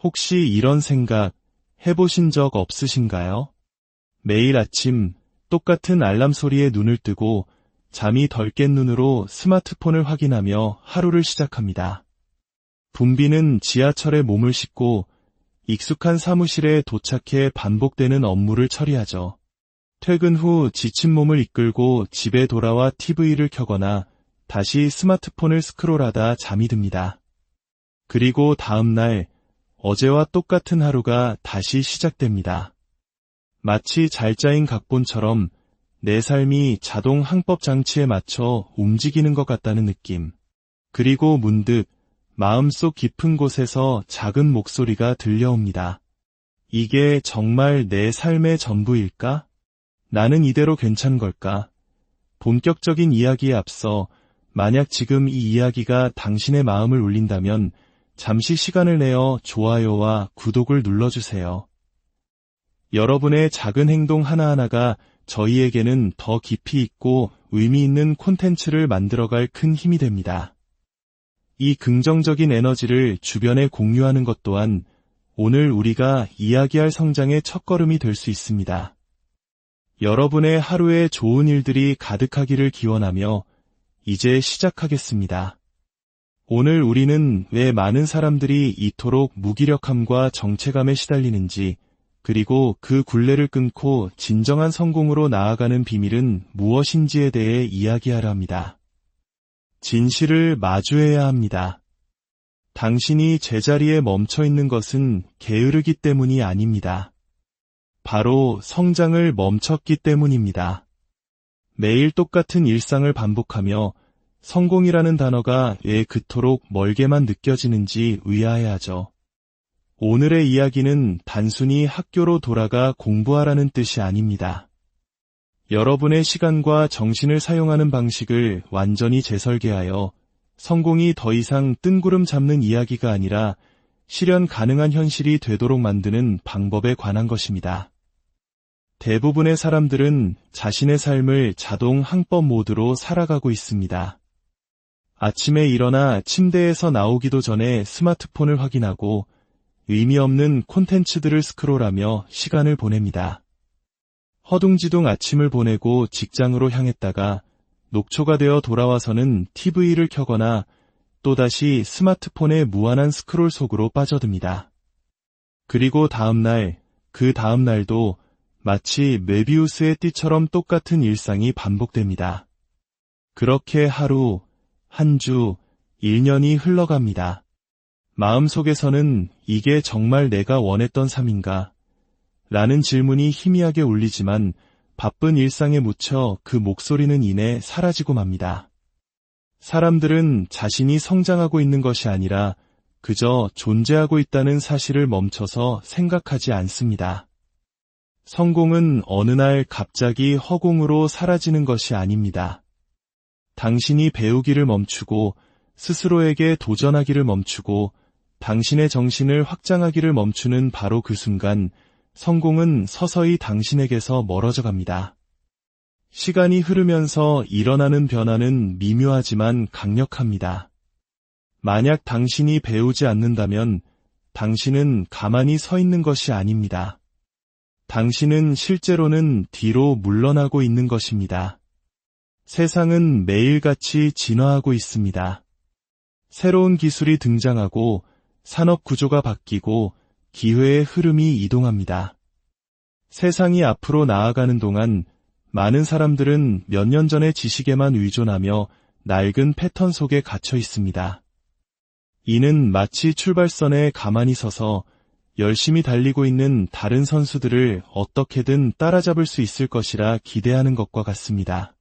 혹시 이런 생각 해보신 적 없으신가요? 매일 아침 똑같은 알람 소리에 눈을 뜨고 잠이 덜 깬 눈으로 스마트폰을 확인하며 하루를 시작합니다. 붐비는 지하철에 몸을 싣고 익숙한 사무실에 도착해 반복되는 업무를 처리하죠. 퇴근 후 지친 몸을 이끌고 집에 돌아와 TV를 켜거나 다시 스마트폰을 스크롤하다 잠이 듭니다. 그리고 다음 날 어제와 똑같은 하루가 다시 시작됩니다. 마치 잘 짜인 각본처럼 내 삶이 자동 항법 장치에 맞춰 움직이는 것 같다는 느낌. 그리고 문득 마음속 깊은 곳에서 작은 목소리가 들려옵니다. 이게 정말 내 삶의 전부일까? 나는 이대로 괜찮은 걸까? 본격적인 이야기에 앞서 만약 지금 이 이야기가 당신의 마음을 울린다면 잠시 시간을 내어 좋아요와 구독을 눌러주세요. 여러분의 작은 행동 하나하나가 저희에게는 더 깊이 있고 의미 있는 콘텐츠를 만들어갈 큰 힘이 됩니다. 이 긍정적인 에너지를 주변에 공유하는 것 또한 오늘 우리가 이야기할 성장의 첫걸음이 될 수 있습니다. 여러분의 하루에 좋은 일들이 가득하기를 기원하며 이제 시작하겠습니다. 오늘 우리는 왜 많은 사람들이 이토록 무기력함과 정체감에 시달리는지, 그리고 그 굴레를 끊고 진정한 성공으로 나아가는 비밀은 무엇인지에 대해 이야기하려 합니다. 진실을 마주해야 합니다. 당신이 제자리에 멈춰 있는 것은 게으르기 때문이 아닙니다. 바로 성장을 멈췄기 때문입니다. 매일 똑같은 일상을 반복하며 성공이라는 단어가 왜 그토록 멀게만 느껴지는지 의아해하죠. 오늘의 이야기는 단순히 학교로 돌아가 공부하라는 뜻이 아닙니다. 여러분의 시간과 정신을 사용하는 방식을 완전히 재설계하여 성공이 더 이상 뜬구름 잡는 이야기가 아니라 실현 가능한 현실이 되도록 만드는 방법에 관한 것입니다. 대부분의 사람들은 자신의 삶을 자동 항법 모드로 살아가고 있습니다. 아침에 일어나 침대에서 나오기도 전에 스마트폰을 확인하고 의미 없는 콘텐츠들을 스크롤하며 시간을 보냅니다. 허둥지둥 아침을 보내고 직장으로 향했다가 녹초가 되어 돌아와서는 TV를 켜거나 또다시 스마트폰의 무한한 스크롤 속으로 빠져듭니다. 그리고 다음날, 그 다음날도 마치 메비우스의 띠처럼 똑같은 일상이 반복됩니다. 그렇게 하루, 한 주, 1년이 흘러갑니다. 마음속에서는 이게 정말 내가 원했던 삶인가? 라는 질문이 희미하게 울리지만 바쁜 일상에 묻혀 그 목소리는 이내 사라지고 맙니다. 사람들은 자신이 성장하고 있는 것이 아니라 그저 존재하고 있다는 사실을 멈춰서 생각하지 않습니다. 성공은 어느 날 갑자기 허공으로 사라지는 것이 아닙니다. 당신이 배우기를 멈추고 스스로에게 도전하기를 멈추고 당신의 정신을 확장하기를 멈추는 바로 그 순간 성공은 서서히 당신에게서 멀어져 갑니다. 시간이 흐르면서 일어나는 변화는 미묘하지만 강력합니다. 만약 당신이 배우지 않는다면 당신은 가만히 서 있는 것이 아닙니다. 당신은 실제로는 뒤로 물러나고 있는 것입니다. 세상은 매일같이 진화하고 있습니다. 새로운 기술이 등장하고 산업 구조가 바뀌고 기회의 흐름이 이동합니다. 세상이 앞으로 나아가는 동안 많은 사람들은 몇 년 전의 지식에만 의존하며 낡은 패턴 속에 갇혀 있습니다. 이는 마치 출발선에 가만히 서서 열심히 달리고 있는 다른 선수들을 어떻게든 따라잡을 수 있을 것이라 기대하는 것과 같습니다.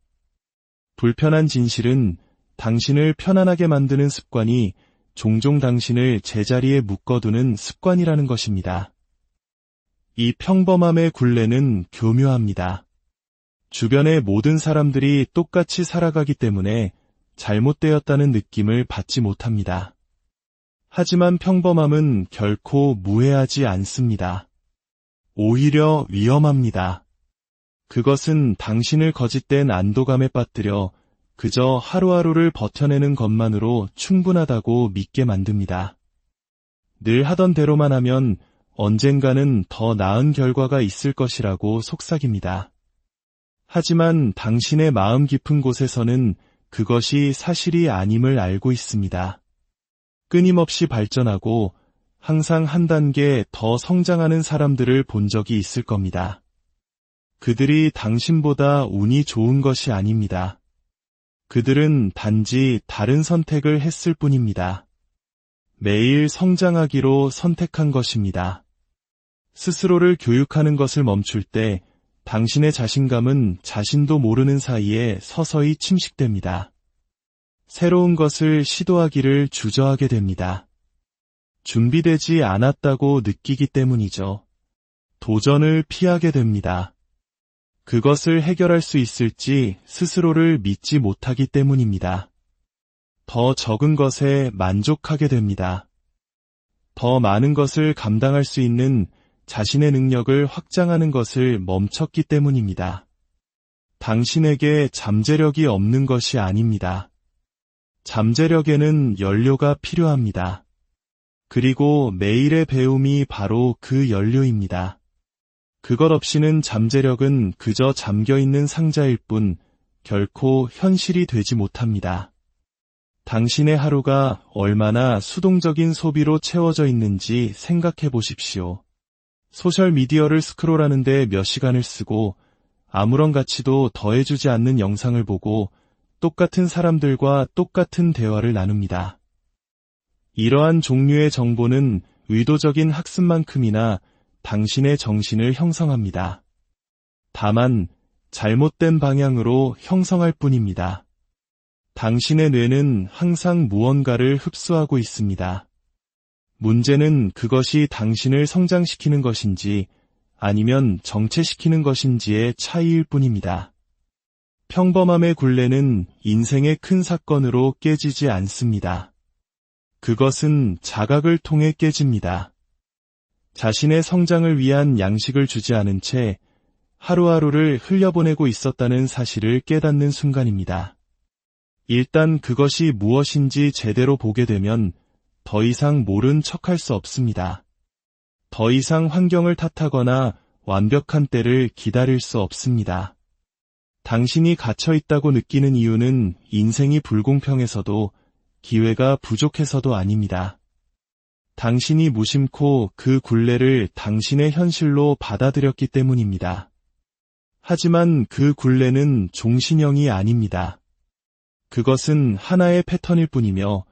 불편한 진실은 당신을 편안하게 만드는 습관이 종종 당신을 제자리에 묶어두는 습관이라는 것입니다. 이 평범함의 굴레는 교묘합니다. 주변의 모든 사람들이 똑같이 살아가기 때문에 잘못되었다는 느낌을 받지 못합니다. 하지만 평범함은 결코 무해하지 않습니다. 오히려 위험합니다. 그것은 당신을 거짓된 안도감에 빠뜨려 그저 하루하루를 버텨내는 것만으로 충분하다고 믿게 만듭니다. 늘 하던 대로만 하면 언젠가는 더 나은 결과가 있을 것이라고 속삭입니다. 하지만 당신의 마음 깊은 곳에서는 그것이 사실이 아님을 알고 있습니다. 끊임없이 발전하고 항상 한 단계 더 성장하는 사람들을 본 적이 있을 겁니다. 그들이 당신보다 운이 좋은 것이 아닙니다. 그들은 단지 다른 선택을 했을 뿐입니다. 매일 성장하기로 선택한 것입니다. 스스로를 교육하는 것을 멈출 때 당신의 자신감은 자신도 모르는 사이에 서서히 침식됩니다. 새로운 것을 시도하기를 주저하게 됩니다. 준비되지 않았다고 느끼기 때문이죠. 도전을 피하게 됩니다. 그것을 해결할 수 있을지 스스로를 믿지 못하기 때문입니다. 더 적은 것에 만족하게 됩니다. 더 많은 것을 감당할 수 있는 자신의 능력을 확장하는 것을 멈췄기 때문입니다. 당신에게 잠재력이 없는 것이 아닙니다. 잠재력에는 연료가 필요합니다. 그리고 매일의 배움이 바로 그 연료입니다. 그것 없이는 잠재력은 그저 잠겨있는 상자일 뿐 결코 현실이 되지 못합니다. 당신의 하루가 얼마나 수동적인 소비로 채워져 있는지 생각해 보십시오. 소셜미디어를 스크롤하는데 몇 시간을 쓰고 아무런 가치도 더해주지 않는 영상을 보고 똑같은 사람들과 똑같은 대화를 나눕니다. 이러한 종류의 정보는 의도적인 학습만큼이나 당신의 정신을 형성합니다. 다만 잘못된 방향으로 형성할 뿐입니다. 당신의 뇌는 항상 무언가를 흡수하고 있습니다. 문제는 그것이 당신을 성장시키는 것인지 아니면 정체시키는 것인지의 차이일 뿐입니다. 평범함의 굴레는 인생의 큰 사건으로 깨지지 않습니다. 그것은 자각을 통해 깨집니다. 자신의 성장을 위한 양식을 주지 않은 채 하루하루를 흘려보내고 있었다는 사실을 깨닫는 순간입니다. 일단 그것이 무엇인지 제대로 보게 되면 더 이상 모른 척할 수 없습니다. 더 이상 환경을 탓하거나 완벽한 때를 기다릴 수 없습니다. 당신이 갇혀 있다고 느끼는 이유는 인생이 불공평해서도 기회가 부족해서도 아닙니다. 당신이 무심코 그 굴레를 당신의 현실로 받아들였기 때문입니다. 하지만 그 굴레는 종신형이 아닙니다. 그것은 하나의 패턴일 뿐이며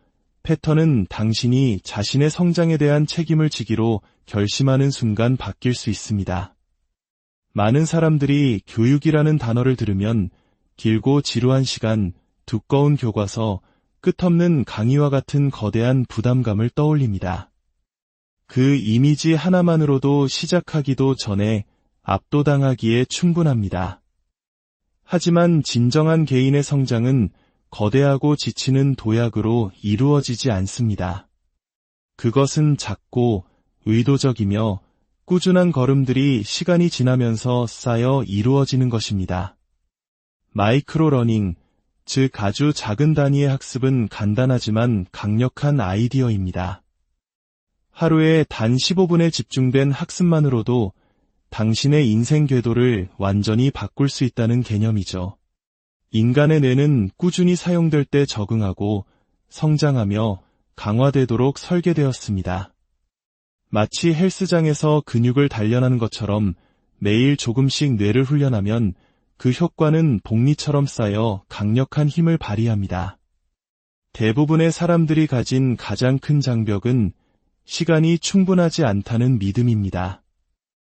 패턴은 당신이 자신의 성장에 대한 책임을 지기로 결심하는 순간 바뀔 수 있습니다. 많은 사람들이 교육이라는 단어를 들으면 길고 지루한 시간, 두꺼운 교과서, 끝없는 강의와 같은 거대한 부담감을 떠올립니다. 그 이미지 하나만으로도 시작하기도 전에 압도당하기에 충분합니다. 하지만 진정한 개인의 성장은 거대하고 지치는 도약으로 이루어지지 않습니다. 그것은 작고 의도적이며 꾸준한 걸음들이 시간이 지나면서 쌓여 이루어지는 것입니다. 마이크로 러닝, 즉 아주 작은 단위의 학습은 간단하지만 강력한 아이디어입니다. 하루에 단 15분에 집중된 학습만으로도 당신의 인생 궤도를 완전히 바꿀 수 있다는 개념이죠. 인간의 뇌는 꾸준히 사용될 때 적응하고 성장하며 강화되도록 설계되었습니다. 마치 헬스장에서 근육을 단련하는 것처럼 매일 조금씩 뇌를 훈련하면 그 효과는 복리처럼 쌓여 강력한 힘을 발휘합니다. 대부분의 사람들이 가진 가장 큰 장벽은 시간이 충분하지 않다는 믿음입니다.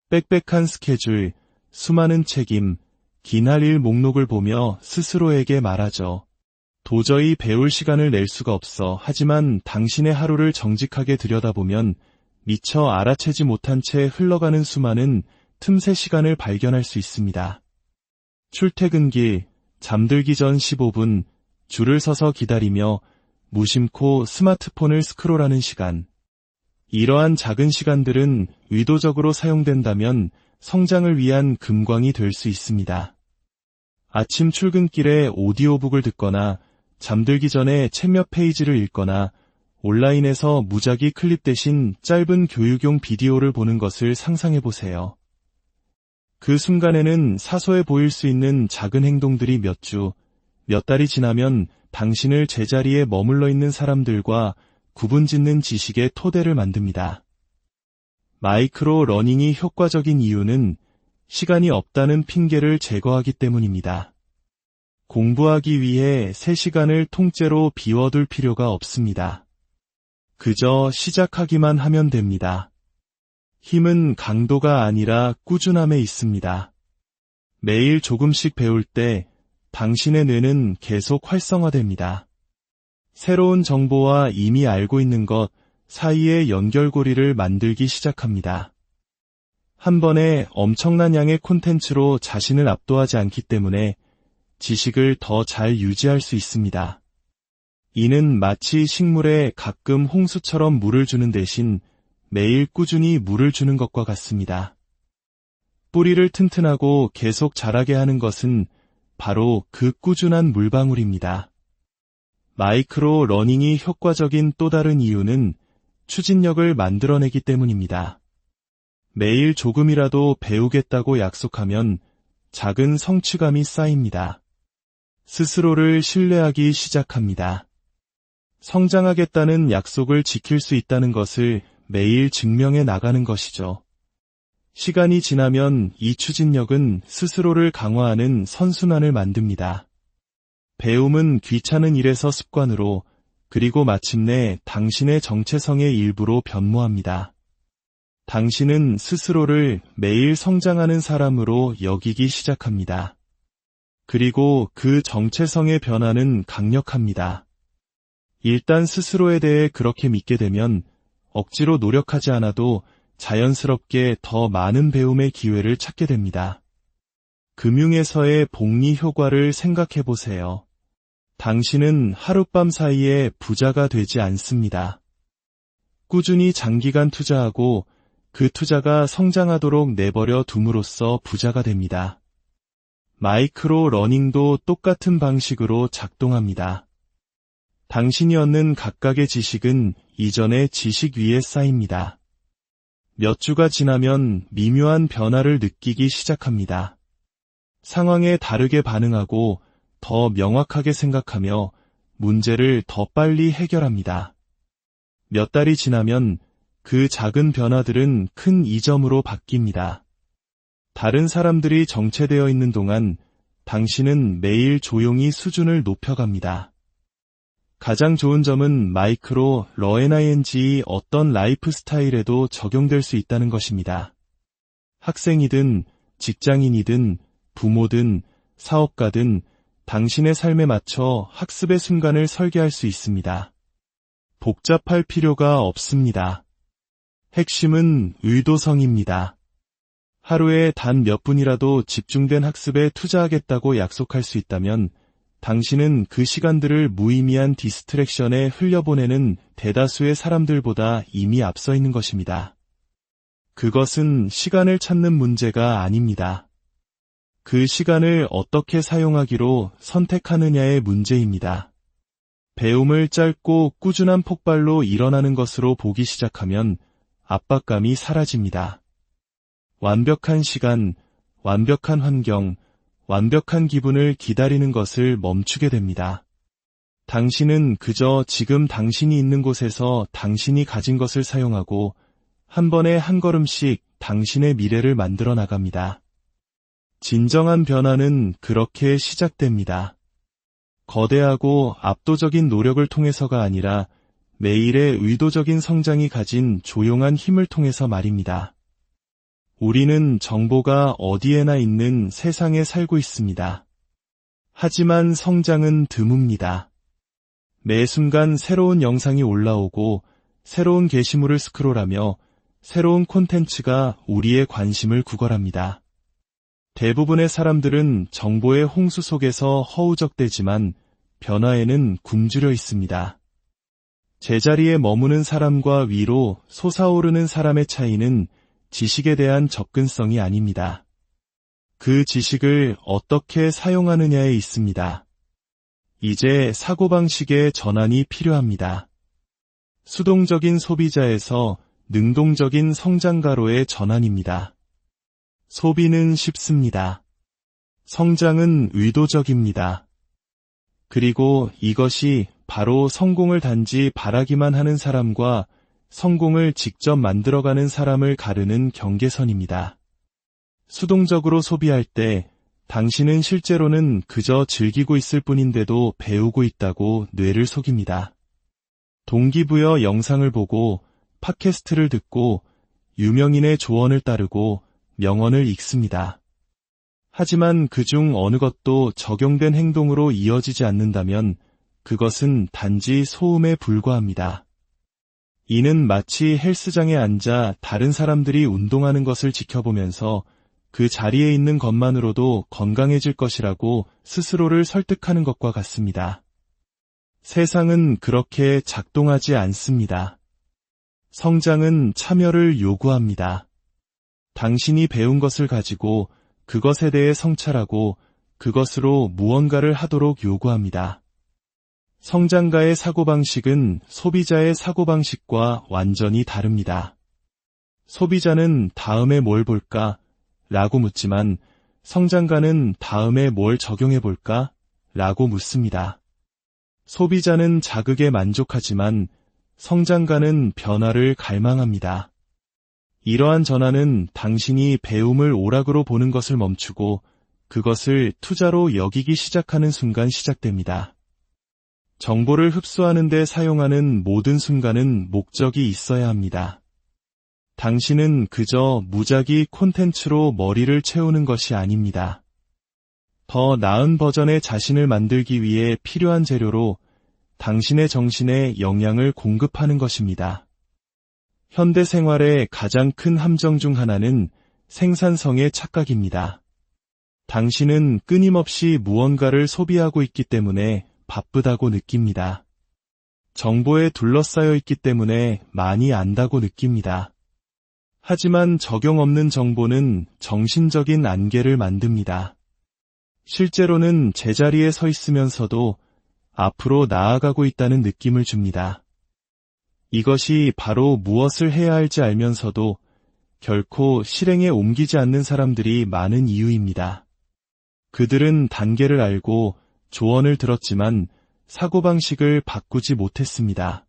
빽빽한 스케줄, 수많은 책임, 긴 할 일 목록을 보며 스스로에게 말하죠. 도저히 배울 시간을 낼 수가 없어. 하지만 당신의 하루를 정직하게 들여다보면 미처 알아채지 못한 채 흘러가는 수많은 틈새 시간을 발견할 수 있습니다. 출퇴근길, 잠들기 전 15분, 줄을 서서 기다리며 무심코 스마트폰을 스크롤하는 시간. 이러한 작은 시간들은 의도적으로 사용된다면 성장을 위한 금광이 될 수 있습니다. 아침 출근길에 오디오북을 듣거나 잠들기 전에 책 몇 페이지를 읽거나 온라인에서 무작위 클립되신 짧은 교육용 비디오를 보는 것을 상상해 보세요. 그 순간에는 사소해 보일 수 있는 작은 행동들이 몇 주, 몇 달이 지나면 당신을 제자리에 머물러 있는 사람들과 구분짓는 지식의 토대를 만듭니다. 마이크로 러닝이 효과적인 이유는 시간이 없다는 핑계를 제거하기 때문입니다. 공부하기 위해 3시간을 통째로 비워둘 필요가 없습니다. 그저 시작하기만 하면 됩니다. 힘은 강도가 아니라 꾸준함에 있습니다. 매일 조금씩 배울 때 당신의 뇌는 계속 활성화됩니다. 새로운 정보와 이미 알고 있는 것 사이의 연결고리를 만들기 시작합니다. 한 번에 엄청난 양의 콘텐츠로 자신을 압도하지 않기 때문에 지식을 더 잘 유지할 수 있습니다. 이는 마치 식물에 가끔 홍수처럼 물을 주는 대신 매일 꾸준히 물을 주는 것과 같습니다. 뿌리를 튼튼하고 계속 자라게 하는 것은 바로 그 꾸준한 물방울입니다. 마이크로 러닝이 효과적인 또 다른 이유는 추진력을 만들어내기 때문입니다. 매일 조금이라도 배우겠다고 약속하면 작은 성취감이 쌓입니다. 스스로를 신뢰하기 시작합니다. 성장하겠다는 약속을 지킬 수 있다는 것을 매일 증명해 나가는 것이죠. 시간이 지나면 이 추진력은 스스로를 강화하는 선순환을 만듭니다. 배움은 귀찮은 일에서 습관으로, 그리고 마침내 당신의 정체성의 일부로 변모합니다. 당신은 스스로를 매일 성장하는 사람으로 여기기 시작합니다. 그리고 그 정체성의 변화는 강력합니다. 일단 스스로에 대해 그렇게 믿게 되면 억지로 노력하지 않아도 자연스럽게 더 많은 배움의 기회를 찾게 됩니다. 금융에서의 복리 효과를 생각해 보세요. 당신은 하룻밤 사이에 부자가 되지 않습니다. 꾸준히 장기간 투자하고 그 투자가 성장하도록 내버려 둠으로써 부자가 됩니다. 마이크로 러닝도 똑같은 방식으로 작동합니다. 당신이 얻는 각각의 지식은 이전의 지식 위에 쌓입니다. 몇 주가 지나면 미묘한 변화를 느끼기 시작합니다. 상황에 다르게 반응하고 더 명확하게 생각하며 문제를 더 빨리 해결합니다. 몇 달이 지나면 그 작은 변화들은 큰 이점으로 바뀝니다. 다른 사람들이 정체되어 있는 동안 당신은 매일 조용히 수준을 높여갑니다. 가장 좋은 점은 마이크로 러닝이 어떤 라이프 스타일에도 적용될 수 있다는 것입니다. 학생이든 직장인이든 부모든 사업가든 당신의 삶에 맞춰 학습의 순간을 설계할 수 있습니다. 복잡할 필요가 없습니다. 핵심은 의도성입니다. 하루에 단 몇 분이라도 집중된 학습에 투자하겠다고 약속할 수 있다면 당신은 그 시간들을 무의미한 디스트랙션에 흘려보내는 대다수의 사람들보다 이미 앞서 있는 것입니다. 그것은 시간을 찾는 문제가 아닙니다. 그 시간을 어떻게 사용하기로 선택하느냐의 문제입니다. 배움을 짧고 꾸준한 폭발로 일어나는 것으로 보기 시작하면 압박감이 사라집니다. 완벽한 시간, 완벽한 환경, 완벽한 기분을 기다리는 것을 멈추게 됩니다. 당신은 그저 지금 당신이 있는 곳에서 당신이 가진 것을 사용하고 한 번에 한 걸음씩 당신의 미래를 만들어 나갑니다. 진정한 변화는 그렇게 시작됩니다. 거대하고 압도적인 노력을 통해서가 아니라 매일의 의도적인 성장이 가진 조용한 힘을 통해서 말입니다. 우리는 정보가 어디에나 있는 세상에 살고 있습니다. 하지만 성장은 드뭅니다. 매 순간 새로운 영상이 올라오고 새로운 게시물을 스크롤하며 새로운 콘텐츠가 우리의 관심을 구걸합니다. 대부분의 사람들은 정보의 홍수 속에서 허우적대지만 변화에는 굶주려 있습니다. 제자리에 머무는 사람과 위로 솟아오르는 사람의 차이는 지식에 대한 접근성이 아닙니다. 그 지식을 어떻게 사용하느냐에 있습니다. 이제 사고방식의 전환이 필요합니다. 수동적인 소비자에서 능동적인 성장가로의 전환입니다. 소비는 쉽습니다. 성장은 의도적입니다. 그리고 이것이 바로 성공을 단지 바라기만 하는 사람과 성공을 직접 만들어가는 사람을 가르는 경계선입니다. 수동적으로 소비할 때 당신은 실제로는 그저 즐기고 있을 뿐인데도 배우고 있다고 뇌를 속입니다. 동기부여 영상을 보고 팟캐스트를 듣고 유명인의 조언을 따르고 명언을 읽습니다. 하지만 그중 어느 것도 적용된 행동으로 이어지지 않는다면 그것은 단지 소음에 불과합니다. 이는 마치 헬스장에 앉아 다른 사람들이 운동하는 것을 지켜보면서 그 자리에 있는 것만으로도 건강해질 것이라고 스스로를 설득하는 것과 같습니다. 세상은 그렇게 작동하지 않습니다. 성장은 참여를 요구합니다. 당신이 배운 것을 가지고 그것에 대해 성찰하고 그것으로 무언가를 하도록 요구합니다. 성장가의 사고방식은 소비자의 사고방식과 완전히 다릅니다. 소비자는 다음에 뭘 볼까? 라고 묻지만 성장가는 다음에 뭘 적용해 볼까? 라고 묻습니다. 소비자는 자극에 만족하지만 성장가는 변화를 갈망합니다. 이러한 전환은 당신이 배움을 오락으로 보는 것을 멈추고 그것을 투자로 여기기 시작하는 순간 시작됩니다. 정보를 흡수하는 데 사용하는 모든 순간은 목적이 있어야 합니다. 당신은 그저 무작위 콘텐츠로 머리를 채우는 것이 아닙니다. 더 나은 버전의 자신을 만들기 위해 필요한 재료로 당신의 정신에 영양을 공급하는 것입니다. 현대 생활의 가장 큰 함정 중 하나는 생산성의 착각입니다. 당신은 끊임없이 무언가를 소비하고 있기 때문에 바쁘다고 느낍니다. 정보에 둘러싸여 있기 때문에 많이 안다고 느낍니다. 하지만 적용 없는 정보는 정신적인 안개를 만듭니다. 실제로는 제자리에 서 있으면서도 앞으로 나아가고 있다는 느낌을 줍니다. 이것이 바로 무엇을 해야 할지 알면서도 결코 실행에 옮기지 않는 사람들이 많은 이유입니다. 그들은 단계를 알고 조언을 들었지만 사고방식을 바꾸지 못했습니다.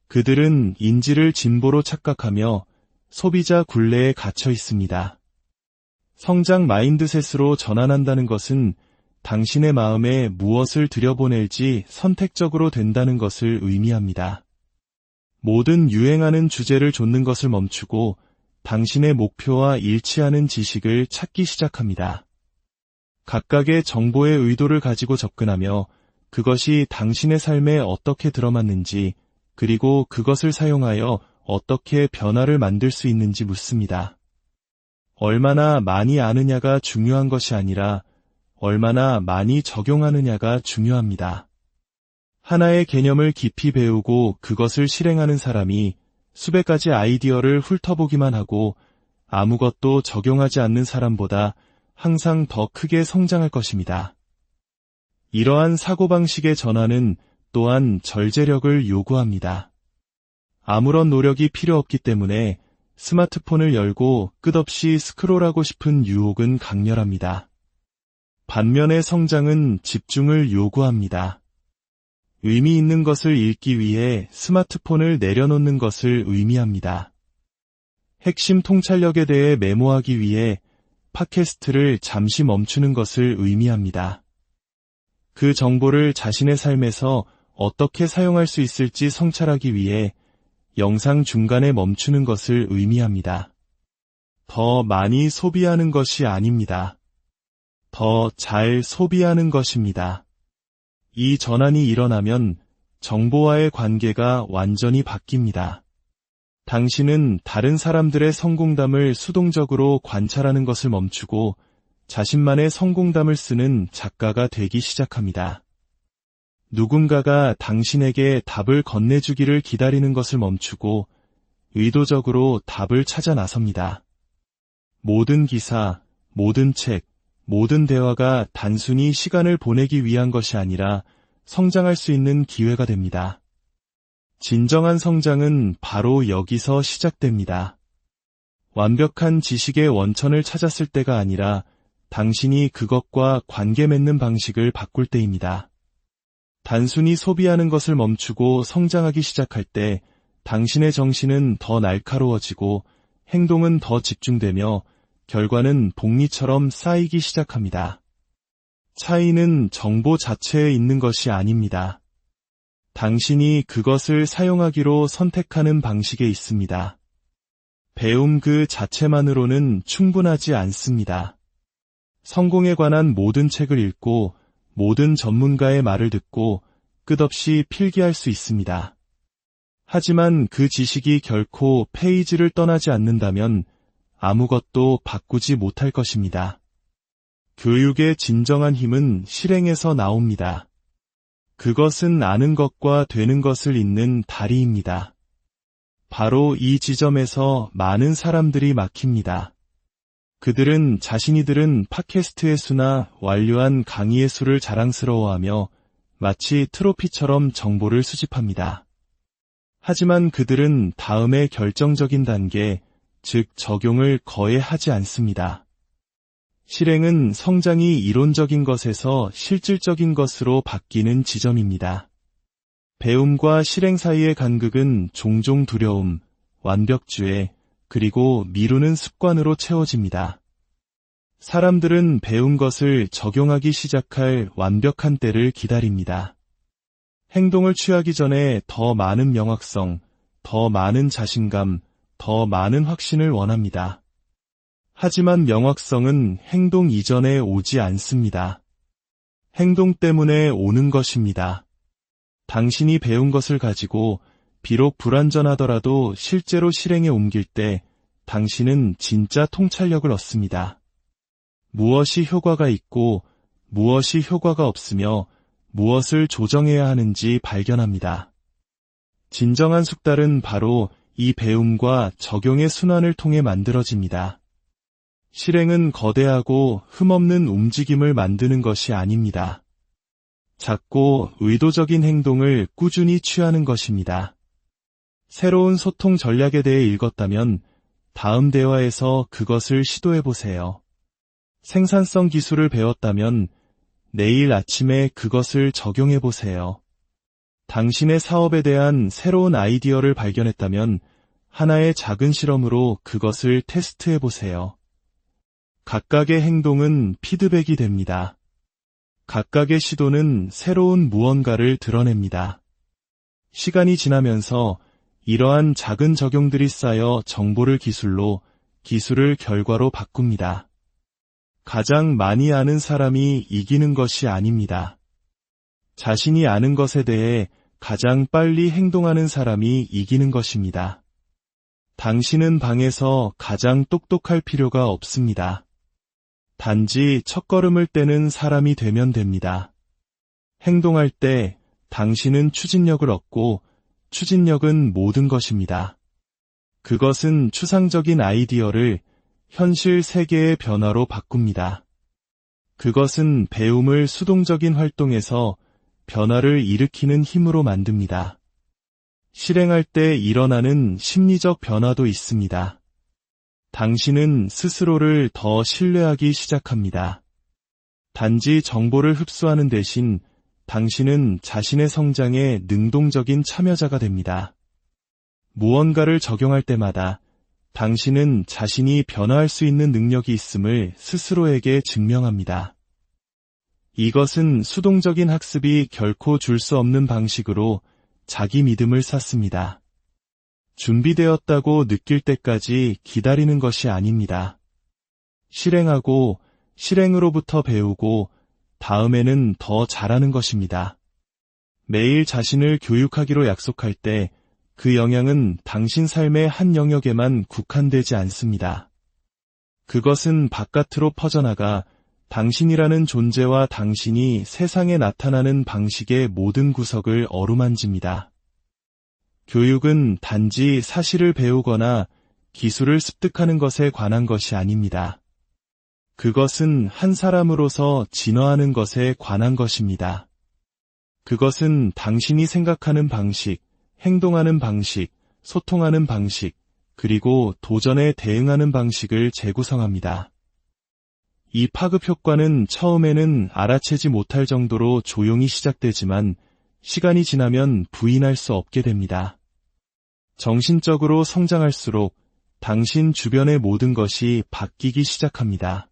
그들은 인지를 진보로 착각하며 소비자 굴레에 갇혀 있습니다. 성장 마인드셋으로 전환한다는 것은 당신의 마음에 무엇을 들여보낼지 선택적으로 된다는 것을 의미합니다. 모든 유행하는 주제를 좇는 것을 멈추고 당신의 목표와 일치하는 지식을 찾기 시작합니다. 각각의 정보의 의도를 가지고 접근하며 그것이 당신의 삶에 어떻게 들어맞는지 그리고 그것을 사용하여 어떻게 변화를 만들 수 있는지 묻습니다. 얼마나 많이 아느냐가 중요한 것이 아니라 얼마나 많이 적용하느냐가 중요합니다. 하나의 개념을 깊이 배우고 그것을 실행하는 사람이 수백 가지 아이디어를 훑어보기만 하고 아무것도 적용하지 않는 사람보다 항상 더 크게 성장할 것입니다. 이러한 사고방식의 전환은 또한 절제력을 요구합니다. 아무런 노력이 필요 없기 때문에 스마트폰을 열고 끝없이 스크롤하고 싶은 유혹은 강렬합니다. 반면에 성장은 집중을 요구합니다. 의미 있는 것을 읽기 위해 스마트폰을 내려놓는 것을 의미합니다. 핵심 통찰력에 대해 메모하기 위해 팟캐스트를 잠시 멈추는 것을 의미합니다. 그 정보를 자신의 삶에서 어떻게 사용할 수 있을지 성찰하기 위해 영상 중간에 멈추는 것을 의미합니다. 더 많이 소비하는 것이 아닙니다. 더 잘 소비하는 것입니다. 이 전환이 일어나면 정보와의 관계가 완전히 바뀝니다. 당신은 다른 사람들의 성공담을 수동적으로 관찰하는 것을 멈추고 자신만의 성공담을 쓰는 작가가 되기 시작합니다. 누군가가 당신에게 답을 건네주기를 기다리는 것을 멈추고 의도적으로 답을 찾아 나섭니다. 모든 기사, 모든 책, 모든 대화가 단순히 시간을 보내기 위한 것이 아니라 성장할 수 있는 기회가 됩니다. 진정한 성장은 바로 여기서 시작됩니다. 완벽한 지식의 원천을 찾았을 때가 아니라 당신이 그것과 관계 맺는 방식을 바꿀 때입니다. 단순히 소비하는 것을 멈추고 성장하기 시작할 때 당신의 정신은 더 날카로워지고 행동은 더 집중되며 결과는 복리처럼 쌓이기 시작합니다. 차이는 정보 자체에 있는 것이 아닙니다. 당신이 그것을 사용하기로 선택하는 방식에 있습니다. 배움 그 자체만으로는 충분하지 않습니다. 성공에 관한 모든 책을 읽고 모든 전문가의 말을 듣고 끝없이 필기할 수 있습니다. 하지만 그 지식이 결코 페이지를 떠나지 않는다면 아무것도 바꾸지 못할 것입니다. 교육의 진정한 힘은 실행에서 나옵니다. 그것은 아는 것과 되는 것을 잇는 다리입니다. 바로 이 지점에서 많은 사람들이 막힙니다. 그들은 자신이 들은 팟캐스트의 수나 완료한 강의의 수를 자랑스러워하며 마치 트로피처럼 정보를 수집합니다. 하지만 그들은 다음의 결정적인 단계, 즉 적용을 거의 하지 않습니다. 실행은 성장이 이론적인 것에서 실질적인 것으로 바뀌는 지점입니다. 배움과 실행 사이의 간극은 종종 두려움, 완벽주의, 그리고 미루는 습관으로 채워집니다. 사람들은 배운 것을 적용하기 시작할 완벽한 때를 기다립니다. 행동을 취하기 전에 더 많은 명확성, 더 많은 자신감, 더 많은 확신을 원합니다. 하지만 명확성은 행동 이전에 오지 않습니다. 행동 때문에 오는 것입니다. 당신이 배운 것을 가지고 비록 불완전하더라도 실제로 실행에 옮길 때 당신은 진짜 통찰력을 얻습니다. 무엇이 효과가 있고 무엇이 효과가 없으며 무엇을 조정해야 하는지 발견합니다. 진정한 숙달은 바로 이 배움과 적용의 순환을 통해 만들어집니다. 실행은 거대하고 흠없는 움직임을 만드는 것이 아닙니다. 작고 의도적인 행동을 꾸준히 취하는 것입니다. 새로운 소통 전략에 대해 읽었다면 다음 대화에서 그것을 시도해보세요. 생산성 기술을 배웠다면 내일 아침에 그것을 적용해보세요. 당신의 사업에 대한 새로운 아이디어를 발견했다면 하나의 작은 실험으로 그것을 테스트해보세요. 각각의 행동은 피드백이 됩니다. 각각의 시도는 새로운 무언가를 드러냅니다. 시간이 지나면서 이러한 작은 적용들이 쌓여 정보를 기술로, 기술을 결과로 바꿉니다. 가장 많이 아는 사람이 이기는 것이 아닙니다. 자신이 아는 것에 대해 가장 빨리 행동하는 사람이 이기는 것입니다. 당신은 방에서 가장 똑똑할 필요가 없습니다. 단지 첫걸음을 떼는 사람이 되면 됩니다. 행동할 때 당신은 추진력을 얻고 추진력은 모든 것입니다. 그것은 추상적인 아이디어를 현실 세계의 변화로 바꿉니다. 그것은 배움을 수동적인 활동에서 변화를 일으키는 힘으로 만듭니다. 실행할 때 일어나는 심리적 변화도 있습니다. 당신은 스스로를 더 신뢰하기 시작합니다. 단지 정보를 흡수하는 대신 당신은 자신의 성장에 능동적인 참여자가 됩니다. 무언가를 적용할 때마다 당신은 자신이 변화할 수 있는 능력이 있음을 스스로에게 증명합니다. 이것은 수동적인 학습이 결코 줄 수 없는 방식으로 자기 믿음을 쌓습니다. 준비되었다고 느낄 때까지 기다리는 것이 아닙니다. 실행하고 실행으로부터 배우고 다음에는 더 잘하는 것입니다. 매일 자신을 교육하기로 약속할 때 그 영향은 당신 삶의 한 영역에만 국한되지 않습니다. 그것은 바깥으로 퍼져나가 당신이라는 존재와 당신이 세상에 나타나는 방식의 모든 구석을 어루만집니다. 교육은 단지 사실을 배우거나 기술을 습득하는 것에 관한 것이 아닙니다. 그것은 한 사람으로서 진화하는 것에 관한 것입니다. 그것은 당신이 생각하는 방식, 행동하는 방식, 소통하는 방식, 그리고 도전에 대응하는 방식을 재구성합니다. 이 파급 효과는 처음에는 알아채지 못할 정도로 조용히 시작되지만 시간이 지나면 부인할 수 없게 됩니다. 정신적으로 성장할수록 당신 주변의 모든 것이 바뀌기 시작합니다.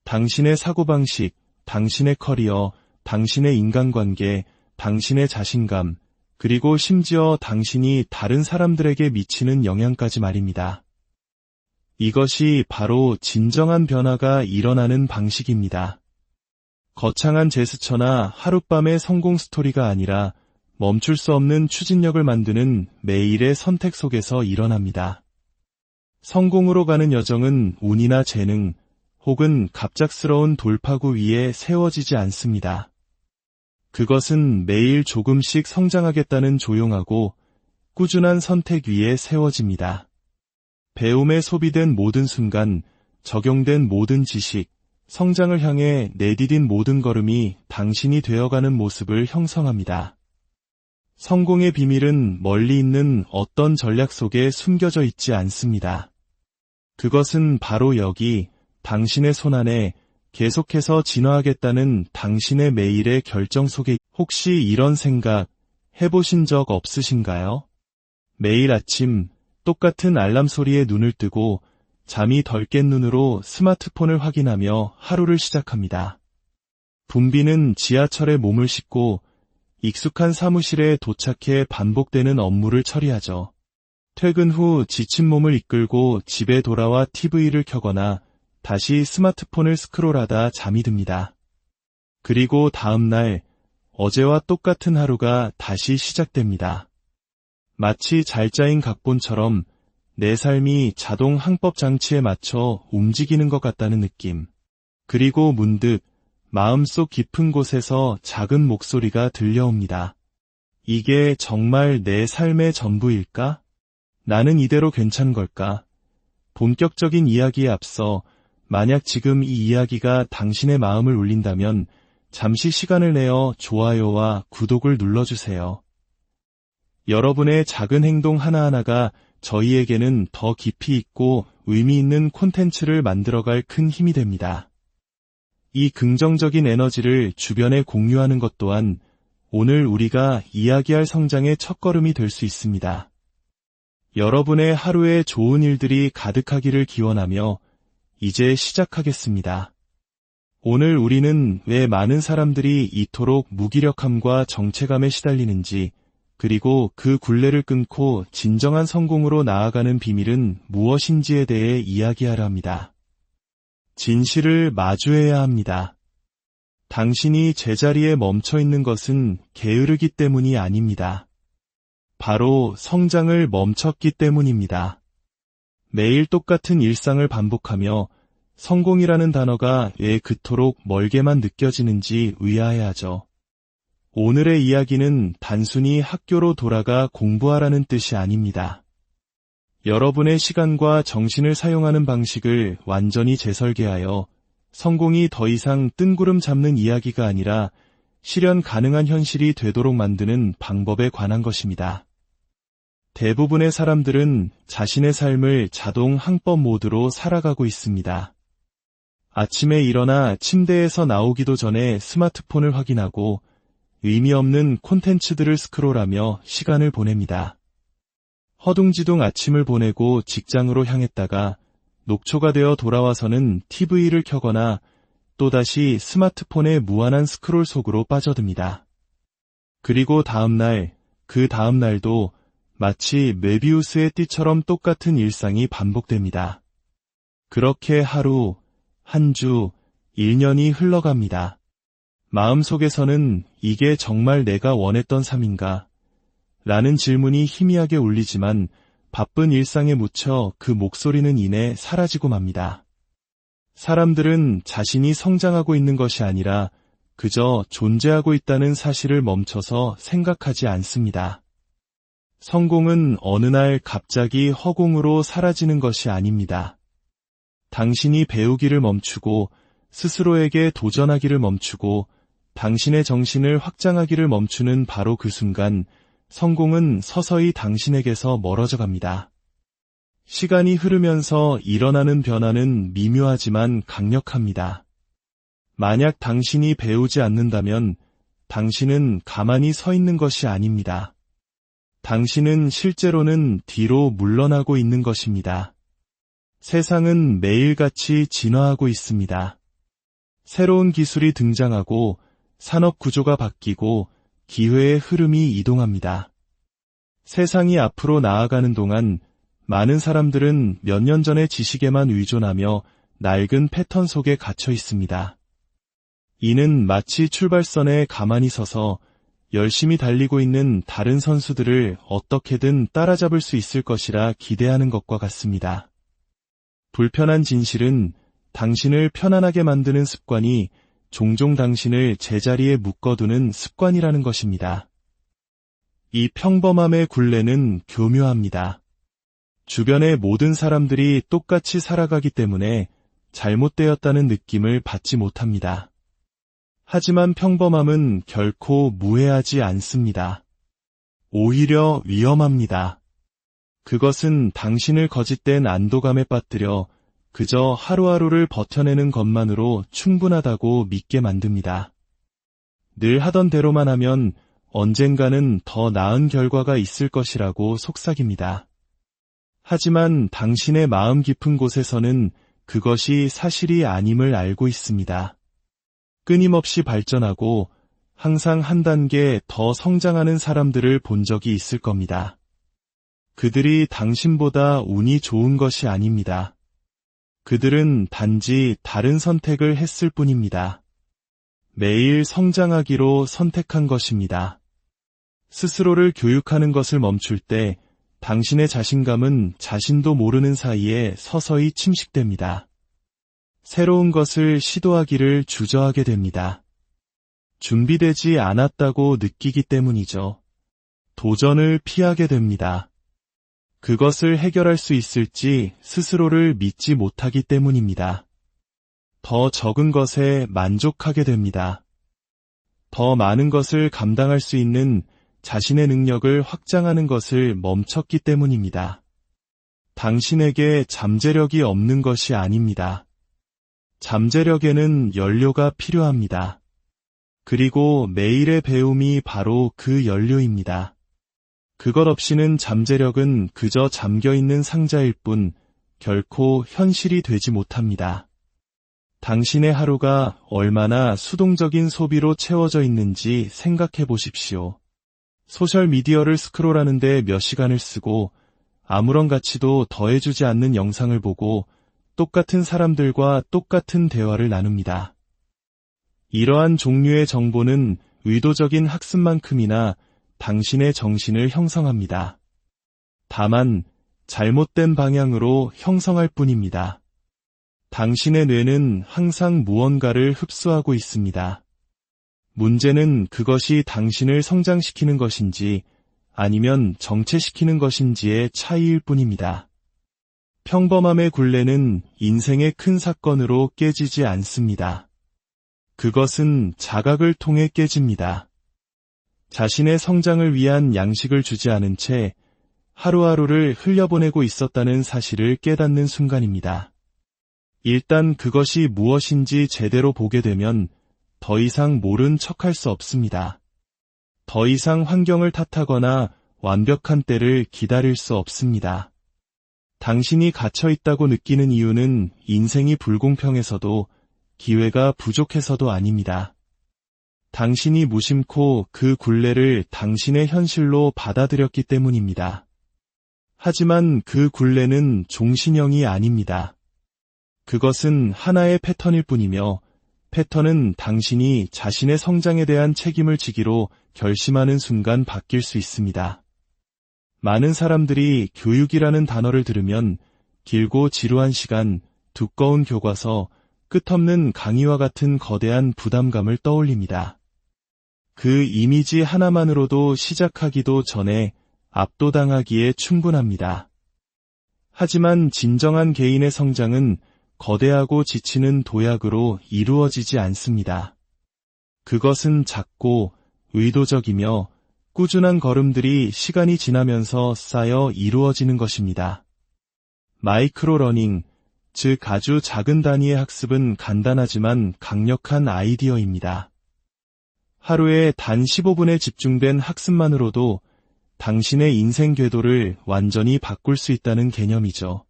당신의 사고방식, 당신의 커리어, 당신의 인간관계, 당신의 자신감, 그리고 심지어 당신이 다른 사람들에게 미치는 영향까지 말입니다. 이것이 바로 진정한 변화가 일어나는 방식입니다. 거창한 제스처나 하룻밤의 성공 스토리가 아니라 멈출 수 없는 추진력을 만드는 매일의 선택 속에서 일어납니다. 성공으로 가는 여정은 운이나 재능, 혹은 갑작스러운 돌파구 위에 세워지지 않습니다. 그것은 매일 조금씩 성장하겠다는 조용하고 꾸준한 선택 위에 세워집니다. 배움에 소비된 모든 순간, 적용된 모든 지식, 성장을 향해 내디딘 모든 걸음이 당신이 되어가는 모습을 형성합니다. 성공의 비밀은 멀리 있는 어떤 전략 속에 숨겨져 있지 않습니다. 그것은 바로 여기, 당신의 손안에 계속해서 진화하겠다는 당신의 매일의 결정 속에. 혹시 이런 생각 해보신 적 없으신가요? 매일 아침 똑같은 알람 소리에 눈을 뜨고 잠이 덜 깬 눈으로 스마트폰을 확인하며 하루를 시작합니다. 붐비는 지하철에 몸을 싣고 익숙한 사무실에 도착해 반복되는 업무를 처리하죠. 퇴근 후 지친 몸을 이끌고 집에 돌아와 TV를 켜거나 다시 스마트폰을 스크롤하다 잠이 듭니다. 그리고 다음 날 어제와 똑같은 하루가 다시 시작됩니다. 마치 잘 짜인 각본처럼 내 삶이 자동 항법 장치에 맞춰 움직이는 것 같다는 느낌. 그리고 문득 마음속 깊은 곳에서 작은 목소리가 들려옵니다. 이게 정말 내 삶의 전부일까? 나는 이대로 괜찮은 걸까? 본격적인 이야기에 앞서 만약 지금 이 이야기가 당신의 마음을 울린다면 잠시 시간을 내어 좋아요와 구독을 눌러주세요. 여러분의 작은 행동 하나하나가 저희에게는 더 깊이 있고 의미 있는 콘텐츠를 만들어갈 큰 힘이 됩니다. 이 긍정적인 에너지를 주변에 공유하는 것 또한 오늘 우리가 이야기할 성장의 첫걸음이 될 수 있습니다. 여러분의 하루에 좋은 일들이 가득하기를 기원하며 이제 시작하겠습니다. 오늘 우리는 왜 많은 사람들이 이토록 무기력함과 정체감에 시달리는지, 그리고 그 굴레를 끊고 진정한 성공으로 나아가는 비밀은 무엇인지에 대해 이야기하려 합니다. 진실을 마주해야 합니다. 당신이 제자리에 멈춰 있는 것은 게으르기 때문이 아닙니다. 바로 성장을 멈췄기 때문입니다. 매일 똑같은 일상을 반복하며 성공이라는 단어가 왜 그토록 멀게만 느껴지는지 의아해하죠. 오늘의 이야기는 단순히 학교로 돌아가 공부하라는 뜻이 아닙니다. 여러분의 시간과 정신을 사용하는 방식을 완전히 재설계하여 성공이 더 이상 뜬구름 잡는 이야기가 아니라 실현 가능한 현실이 되도록 만드는 방법에 관한 것입니다. 대부분의 사람들은 자신의 삶을 자동 항법 모드로 살아가고 있습니다. 아침에 일어나 침대에서 나오기도 전에 스마트폰을 확인하고 의미 없는 콘텐츠들을 스크롤하며 시간을 보냅니다. 허둥지둥 아침을 보내고 직장으로 향했다가 녹초가 되어 돌아와서는 TV를 켜거나 또다시 스마트폰의 무한한 스크롤 속으로 빠져듭니다. 그리고 다음날, 그 다음날도 마치 메비우스의 띠처럼 똑같은 일상이 반복됩니다. 그렇게 하루, 한 주, 1년이 흘러갑니다. 마음속에서는 이게 정말 내가 원했던 삶인가? 라는 질문이 희미하게 울리지만 바쁜 일상에 묻혀 그 목소리는 이내 사라지고 맙니다. 사람들은 자신이 성장하고 있는 것이 아니라 그저 존재하고 있다는 사실을 멈춰서 생각하지 않습니다. 성공은 어느 날 갑자기 허공으로 사라지는 것이 아닙니다. 당신이 배우기를 멈추고 스스로에게 도전하기를 멈추고 당신의 정신을 확장하기를 멈추는 바로 그 순간 성공은 서서히 당신에게서 멀어져 갑니다. 시간이 흐르면서 일어나는 변화는 미묘하지만 강력합니다. 만약 당신이 배우지 않는다면 당신은 가만히 서 있는 것이 아닙니다. 당신은 실제로는 뒤로 물러나고 있는 것입니다. 세상은 매일같이 진화하고 있습니다. 새로운 기술이 등장하고 산업 구조가 바뀌고 기회의 흐름이 이동합니다. 세상이 앞으로 나아가는 동안 많은 사람들은 몇 년 전의 지식에만 의존하며 낡은 패턴 속에 갇혀 있습니다. 이는 마치 출발선에 가만히 서서 열심히 달리고 있는 다른 선수들을 어떻게든 따라잡을 수 있을 것이라 기대하는 것과 같습니다. 불편한 진실은 당신을 편안하게 만드는 습관이 종종 당신을 제자리에 묶어두는 습관이라는 것입니다. 이 평범함의 굴레는 교묘합니다. 주변의 모든 사람들이 똑같이 살아가기 때문에 잘못되었다는 느낌을 받지 못합니다. 하지만 평범함은 결코 무해하지 않습니다. 오히려 위험합니다. 그것은 당신을 거짓된 안도감에 빠뜨려 그저 하루하루를 버텨내는 것만으로 충분하다고 믿게 만듭니다. 늘 하던 대로만 하면 언젠가는 더 나은 결과가 있을 것이라고 속삭입니다. 하지만 당신의 마음 깊은 곳에서는 그것이 사실이 아님을 알고 있습니다. 끊임없이 발전하고 항상 한 단계 더 성장하는 사람들을 본 적이 있을 겁니다. 그들이 당신보다 운이 좋은 것이 아닙니다. 그들은 단지 다른 선택을 했을 뿐입니다. 매일 성장하기로 선택한 것입니다. 스스로를 교육하는 것을 멈출 때 당신의 자신감은 자신도 모르는 사이에 서서히 침식됩니다. 새로운 것을 시도하기를 주저하게 됩니다. 준비되지 않았다고 느끼기 때문이죠. 도전을 피하게 됩니다. 그것을 해결할 수 있을지 스스로를 믿지 못하기 때문입니다. 더 적은 것에 만족하게 됩니다. 더 많은 것을 감당할 수 있는 자신의 능력을 확장하는 것을 멈췄기 때문입니다. 당신에게 잠재력이 없는 것이 아닙니다. 잠재력에는 연료가 필요합니다. 그리고 매일의 배움이 바로 그 연료입니다. 그것 없이는 잠재력은 그저 잠겨있는 상자일 뿐 결코 현실이 되지 못합니다. 당신의 하루가 얼마나 수동적인 소비로 채워져 있는지 생각해 보십시오. 소셜미디어를 스크롤하는데 몇 시간을 쓰고 아무런 가치도 더해주지 않는 영상을 보고 똑같은 사람들과 똑같은 대화를 나눕니다. 이러한 종류의 정보는 의도적인 학습만큼이나 당신의 정신을 형성합니다. 다만 잘못된 방향으로 형성할 뿐입니다. 당신의 뇌는 항상 무언가를 흡수하고 있습니다. 문제는 그것이 당신을 성장시키는 것인지 아니면 정체시키는 것인지의 차이일 뿐입니다. 평범함의 굴레는 인생의 큰 사건으로 깨지지 않습니다. 그것은 자각을 통해 깨집니다. 자신의 성장을 위한 양식을 주지 않은 채 하루하루를 흘려보내고 있었다는 사실을 깨닫는 순간입니다. 일단 그것이 무엇인지 제대로 보게 되면 더 이상 모른 척할 수 없습니다. 더 이상 환경을 탓하거나 완벽한 때를 기다릴 수 없습니다. 당신이 갇혀 있다고 느끼는 이유는 인생이 불공평해서도 기회가 부족해서도 아닙니다. 당신이 무심코 그 굴레를 당신의 현실로 받아들였기 때문입니다. 하지만 그 굴레는 종신형이 아닙니다. 그것은 하나의 패턴일 뿐이며 패턴은 당신이 자신의 성장에 대한 책임을 지기로 결심하는 순간 바뀔 수 있습니다. 많은 사람들이 교육이라는 단어를 들으면 길고 지루한 시간, 두꺼운 교과서, 끝없는 강의와 같은 거대한 부담감을 떠올립니다. 그 이미지 하나만으로도 시작하기도 전에 압도당하기에 충분합니다. 하지만 진정한 개인의 성장은 거대하고 지치는 도약으로 이루어지지 않습니다. 그것은 작고 의도적이며 꾸준한 걸음들이 시간이 지나면서 쌓여 이루어지는 것입니다. 마이크로 러닝, 즉 아주 작은 단위의 학습은 간단하지만 강력한 아이디어입니다. 하루에 단 15분에 집중된 학습만으로도 당신의 인생 궤도를 완전히 바꿀 수 있다는 개념이죠.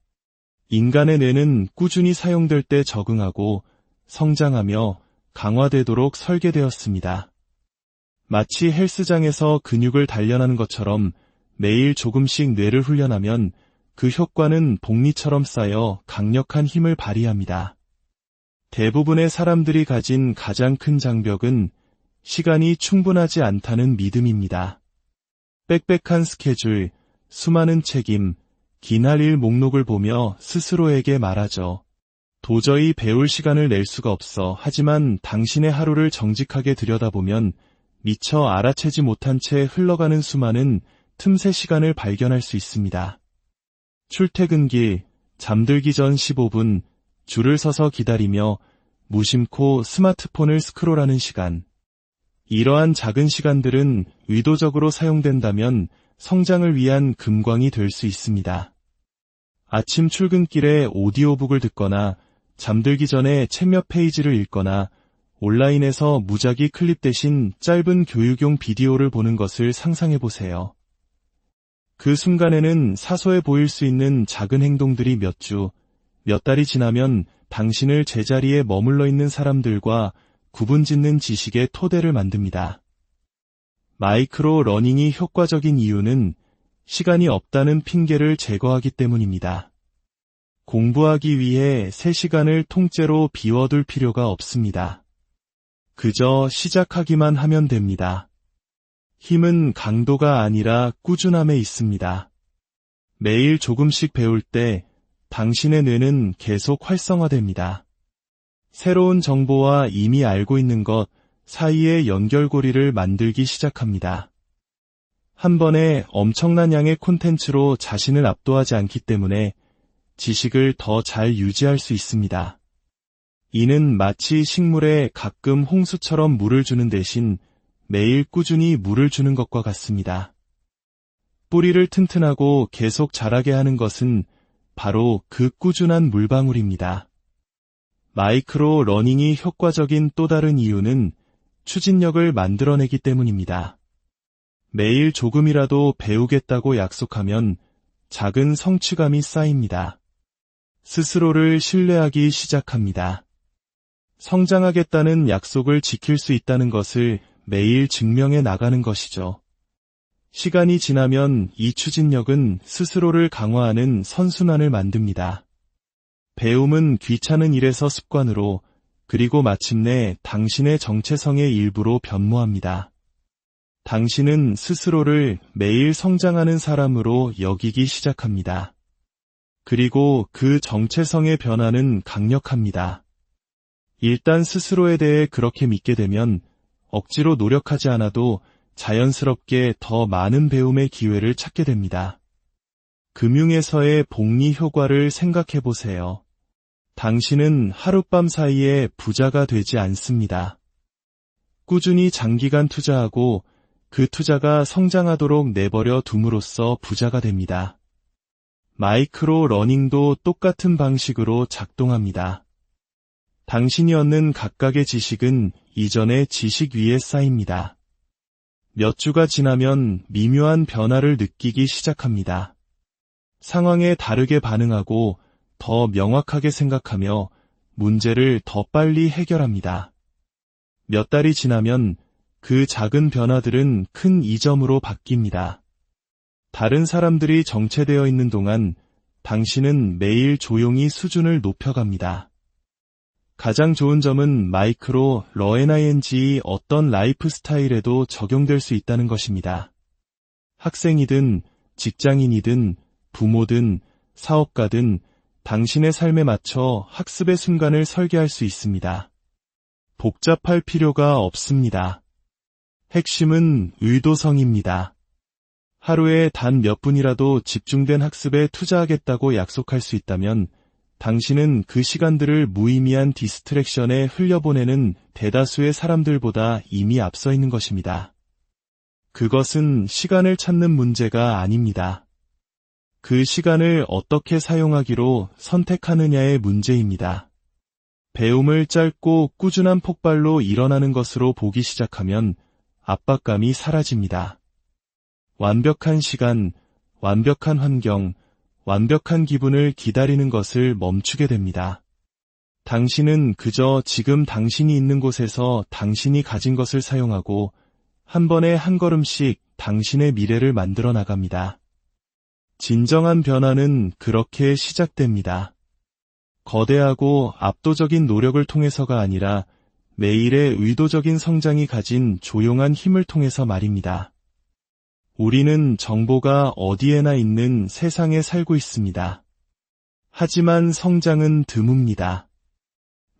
인간의 뇌는 꾸준히 사용될 때 적응하고 성장하며 강화되도록 설계되었습니다. 마치 헬스장에서 근육을 단련하는 것처럼 매일 조금씩 뇌를 훈련하면 그 효과는 복리처럼 쌓여 강력한 힘을 발휘합니다. 대부분의 사람들이 가진 가장 큰 장벽은 시간이 충분하지 않다는 믿음입니다. 빽빽한 스케줄, 수많은 책임, 긴 할 일 목록을 보며 스스로에게 말하죠. 도저히 배울 시간을 낼 수가 없어. 하지만 당신의 하루를 정직하게 들여다보면 미처 알아채지 못한 채 흘러가는 수많은 틈새 시간을 발견할 수 있습니다. 출퇴근길, 잠들기 전 15분, 줄을 서서 기다리며 무심코 스마트폰을 스크롤하는 시간. 이러한 작은 시간들은 의도적으로 사용된다면 성장을 위한 금광이 될 수 있습니다. 아침 출근길에 오디오북을 듣거나 잠들기 전에 책 몇 페이지를 읽거나 온라인에서 무작위 클립 대신 짧은 교육용 비디오를 보는 것을 상상해보세요. 그 순간에는 사소해 보일 수 있는 작은 행동들이 몇 주, 몇 달이 지나면 당신을 제자리에 머물러 있는 사람들과 구분짓는 지식의 토대를 만듭니다. 마이크로 러닝이 효과적인 이유는 시간이 없다는 핑계를 제거하기 때문입니다. 공부하기 위해 3시간을 통째로 비워둘 필요가 없습니다. 그저 시작하기만 하면 됩니다. 힘은 강도가 아니라 꾸준함에 있습니다. 매일 조금씩 배울 때 당신의 뇌는 계속 활성화됩니다. 새로운 정보와 이미 알고 있는 것 사이의 연결고리를 만들기 시작합니다. 한 번에 엄청난 양의 콘텐츠로 자신을 압도하지 않기 때문에 지식을 더 잘 유지할 수 있습니다. 이는 마치 식물에 가끔 홍수처럼 물을 주는 대신 매일 꾸준히 물을 주는 것과 같습니다. 뿌리를 튼튼하고 계속 자라게 하는 것은 바로 그 꾸준한 물방울입니다. 마이크로 러닝이 효과적인 또 다른 이유는 추진력을 만들어내기 때문입니다. 매일 조금이라도 배우겠다고 약속하면 작은 성취감이 쌓입니다. 스스로를 신뢰하기 시작합니다. 성장하겠다는 약속을 지킬 수 있다는 것을 매일 증명해 나가는 것이죠. 시간이 지나면 이 추진력은 스스로를 강화하는 선순환을 만듭니다. 배움은 귀찮은 일에서 습관으로, 그리고 마침내 당신의 정체성의 일부로 변모합니다. 당신은 스스로를 매일 성장하는 사람으로 여기기 시작합니다. 그리고 그 정체성의 변화는 강력합니다. 일단 스스로에 대해 그렇게 믿게 되면 억지로 노력하지 않아도 자연스럽게 더 많은 배움의 기회를 찾게 됩니다. 금융에서의 복리 효과를 생각해 보세요. 당신은 하룻밤 사이에 부자가 되지 않습니다. 꾸준히 장기간 투자하고 그 투자가 성장하도록 내버려 둠으로써 부자가 됩니다. 마이크로 러닝도 똑같은 방식으로 작동합니다. 당신이 얻는 각각의 지식은 이전의 지식 위에 쌓입니다. 몇 주가 지나면 미묘한 변화를 느끼기 시작합니다. 상황에 다르게 반응하고 더 명확하게 생각하며 문제를 더 빨리 해결합니다. 몇 달이 지나면 그 작은 변화들은 큰 이점으로 바뀝니다. 다른 사람들이 정체되어 있는 동안 당신은 매일 조용히 수준을 높여갑니다. 가장 좋은 점은 마이크로 러닝이 어떤 라이프 스타일에도 적용될 수 있다는 것입니다. 학생이든 직장인이든 부모든 사업가든 당신의 삶에 맞춰 학습의 순간을 설계할 수 있습니다. 복잡할 필요가 없습니다. 핵심은 의도성입니다. 하루에 단 몇 분이라도 집중된 학습에 투자하겠다고 약속할 수 있다면 당신은 그 시간들을 무의미한 디스트랙션에 흘려보내는 대다수의 사람들보다 이미 앞서 있는 것입니다. 그것은 시간을 찾는 문제가 아닙니다. 그 시간을 어떻게 사용하기로 선택하느냐의 문제입니다. 배움을 짧고 꾸준한 폭발로 일어나는 것으로 보기 시작하면 압박감이 사라집니다. 완벽한 시간, 완벽한 환경, 완벽한 기분을 기다리는 것을 멈추게 됩니다. 당신은 그저 지금 당신이 있는 곳에서 당신이 가진 것을 사용하고 한 번에 한 걸음씩 당신의 미래를 만들어 나갑니다. 진정한 변화는 그렇게 시작됩니다. 거대하고 압도적인 노력을 통해서가 아니라 매일의 의도적인 성장이 가진 조용한 힘을 통해서 말입니다. 우리는 정보가 어디에나 있는 세상에 살고 있습니다. 하지만 성장은 드뭅니다.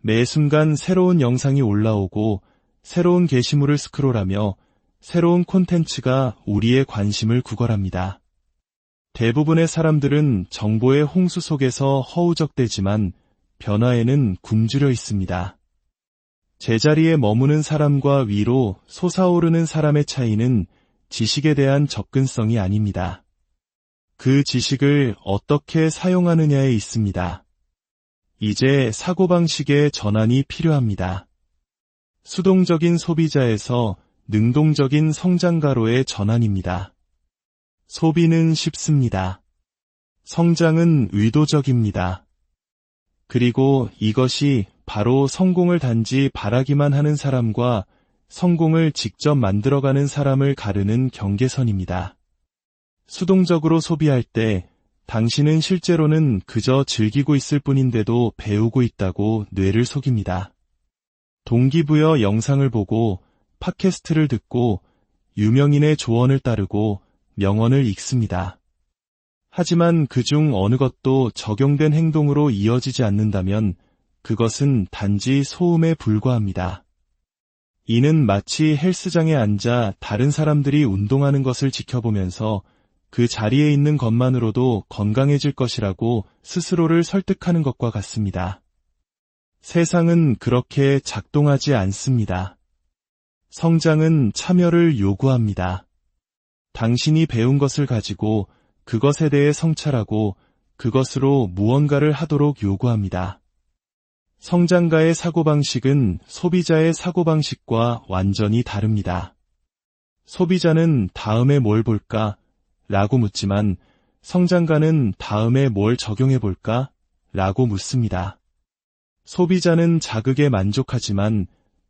매 순간 새로운 영상이 올라오고 새로운 게시물을 스크롤하며 새로운 콘텐츠가 우리의 관심을 구걸합니다. 대부분의 사람들은 정보의 홍수 속에서 허우적대지만 변화에는 굶주려 있습니다. 제자리에 머무는 사람과 위로 솟아오르는 사람의 차이는 지식에 대한 접근성이 아닙니다. 그 지식을 어떻게 사용하느냐에 있습니다. 이제 사고방식의 전환이 필요합니다. 수동적인 소비자에서 능동적인 성장가로의 전환입니다. 소비는 쉽습니다. 성장은 의도적입니다. 그리고 이것이 바로 성공을 단지 바라기만 하는 사람과 성공을 직접 만들어가는 사람을 가르는 경계선입니다. 수동적으로 소비할 때 당신은 실제로는 그저 즐기고 있을 뿐인데도 배우고 있다고 뇌를 속입니다. 동기부여 영상을 보고 팟캐스트를 듣고 유명인의 조언을 따르고 명언을 읽습니다. 하지만 그중 어느 것도 적용된 행동으로 이어지지 않는다면 그것은 단지 소음에 불과합니다. 이는 마치 헬스장에 앉아 다른 사람들이 운동하는 것을 지켜보면서 그 자리에 있는 것만으로도 건강해질 것이라고 스스로를 설득하는 것과 같습니다. 세상은 그렇게 작동하지 않습니다. 성장은 참여를 요구합니다. 당신이 배운 것을 가지고 그것에 대해 성찰하고 그것으로 무언가를 하도록 요구합니다. 성장가의 사고방식은 소비자의 사고방식과 완전히 다릅니다. 소비자는 다음에 뭘 볼까? 라고 묻지만 성장가는 다음에 뭘 적용해 볼까? 라고 묻습니다. 소비자는 자극에 만족하지만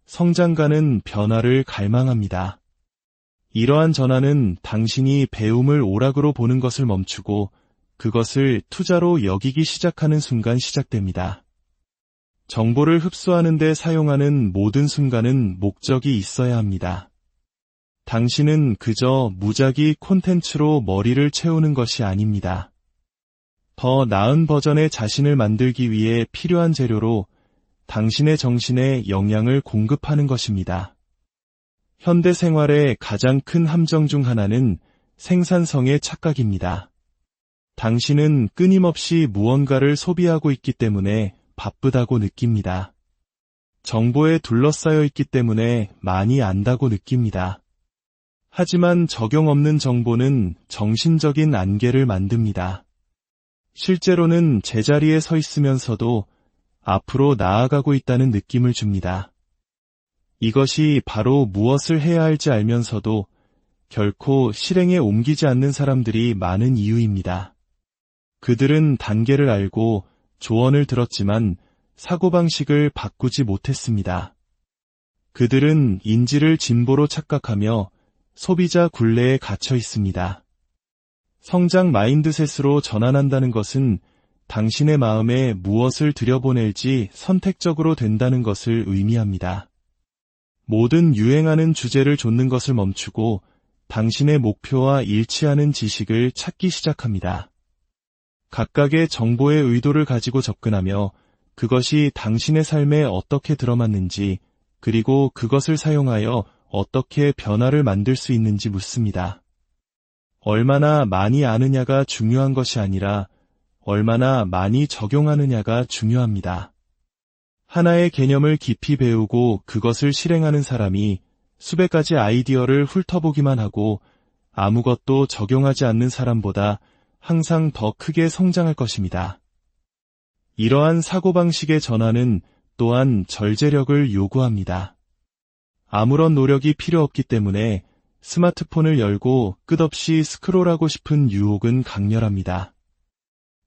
성장가는 변화를 갈망합니다. 이러한 전환은 당신이 배움을 오락으로 보는 것을 멈추고 그것을 투자로 여기기 시작하는 순간 시작됩니다. 정보를 흡수하는 데 사용하는 모든 순간은 목적이 있어야 합니다. 당신은 그저 무작위 콘텐츠로 머리를 채우는 것이 아닙니다. 더 나은 버전의 자신을 만들기 위해 필요한 재료로 당신의 정신에 영양을 공급하는 것입니다. 현대 생활의 가장 큰 함정 중 하나는 생산성의 착각입니다. 당신은 끊임없이 무언가를 소비하고 있기 때문에 바쁘다고 느낍니다. 정보에 둘러싸여 있기 때문에 많이 안다고 느낍니다. 하지만 적용 없는 정보는 정신적인 안개를 만듭니다. 실제로는 제자리에 서 있으면서도 앞으로 나아가고 있다는 느낌을 줍니다. 이것이 바로 무엇을 해야 할지 알면서도 결코 실행에 옮기지 않는 사람들이 많은 이유입니다. 그들은 단계를 알고 조언을 들었지만 사고방식을 바꾸지 못했습니다. 그들은 인지를 진보로 착각하며 소비자 굴레에 갇혀 있습니다. 성장 마인드셋으로 전환한다는 것은 당신의 마음에 무엇을 들여보낼지 선택적으로 된다는 것을 의미합니다. 모든 유행하는 주제를 좇는 것을 멈추고 당신의 목표와 일치하는 지식을 찾기 시작합니다. 각각의 정보의 의도를 가지고 접근하며 그것이 당신의 삶에 어떻게 들어맞는지 그리고 그것을 사용하여 어떻게 변화를 만들 수 있는지 묻습니다. 얼마나 많이 아느냐가 중요한 것이 아니라 얼마나 많이 적용하느냐가 중요합니다. 하나의 개념을 깊이 배우고 그것을 실행하는 사람이 수백 가지 아이디어를 훑어보기만 하고 아무것도 적용하지 않는 사람보다 항상 더 크게 성장할 것입니다. 이러한 사고방식의 전환은 또한 절제력을 요구합니다. 아무런 노력이 필요 없기 때문에 스마트폰을 열고 끝없이 스크롤하고 싶은 유혹은 강렬합니다.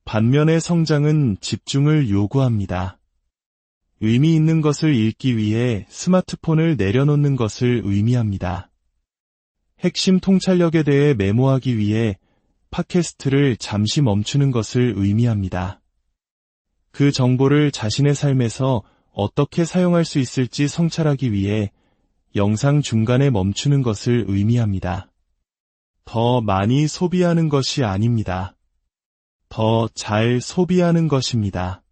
반면에 성장은 집중을 요구합니다. 의미 있는 것을 읽기 위해 스마트폰을 내려놓는 것을 의미합니다. 핵심 통찰력에 대해 메모하기 위해 팟캐스트를 잠시 멈추는 것을 의미합니다. 그 정보를 자신의 삶에서 어떻게 사용할 수 있을지 성찰하기 위해 영상 중간에 멈추는 것을 의미합니다. 더 많이 소비하는 것이 아닙니다. 더 잘 소비하는 것입니다.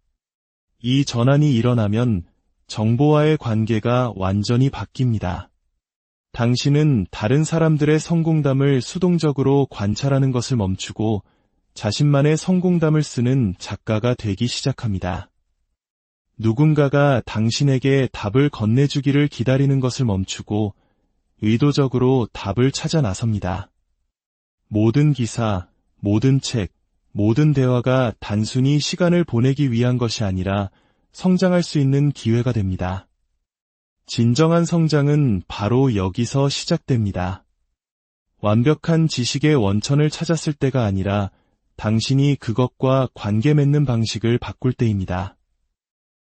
이 전환이 일어나면 정보와의 관계가 완전히 바뀝니다. 당신은 다른 사람들의 성공담을 수동적으로 관찰하는 것을 멈추고 자신만의 성공담을 쓰는 작가가 되기 시작합니다. 누군가가 당신에게 답을 건네주기를 기다리는 것을 멈추고 의도적으로 답을 찾아 나섭니다. 모든 기사, 모든 책, 모든 대화가 단순히 시간을 보내기 위한 것이 아니라 성장할 수 있는 기회가 됩니다. 진정한 성장은 바로 여기서 시작됩니다. 완벽한 지식의 원천을 찾았을 때가 아니라 당신이 그것과 관계 맺는 방식을 바꿀 때입니다.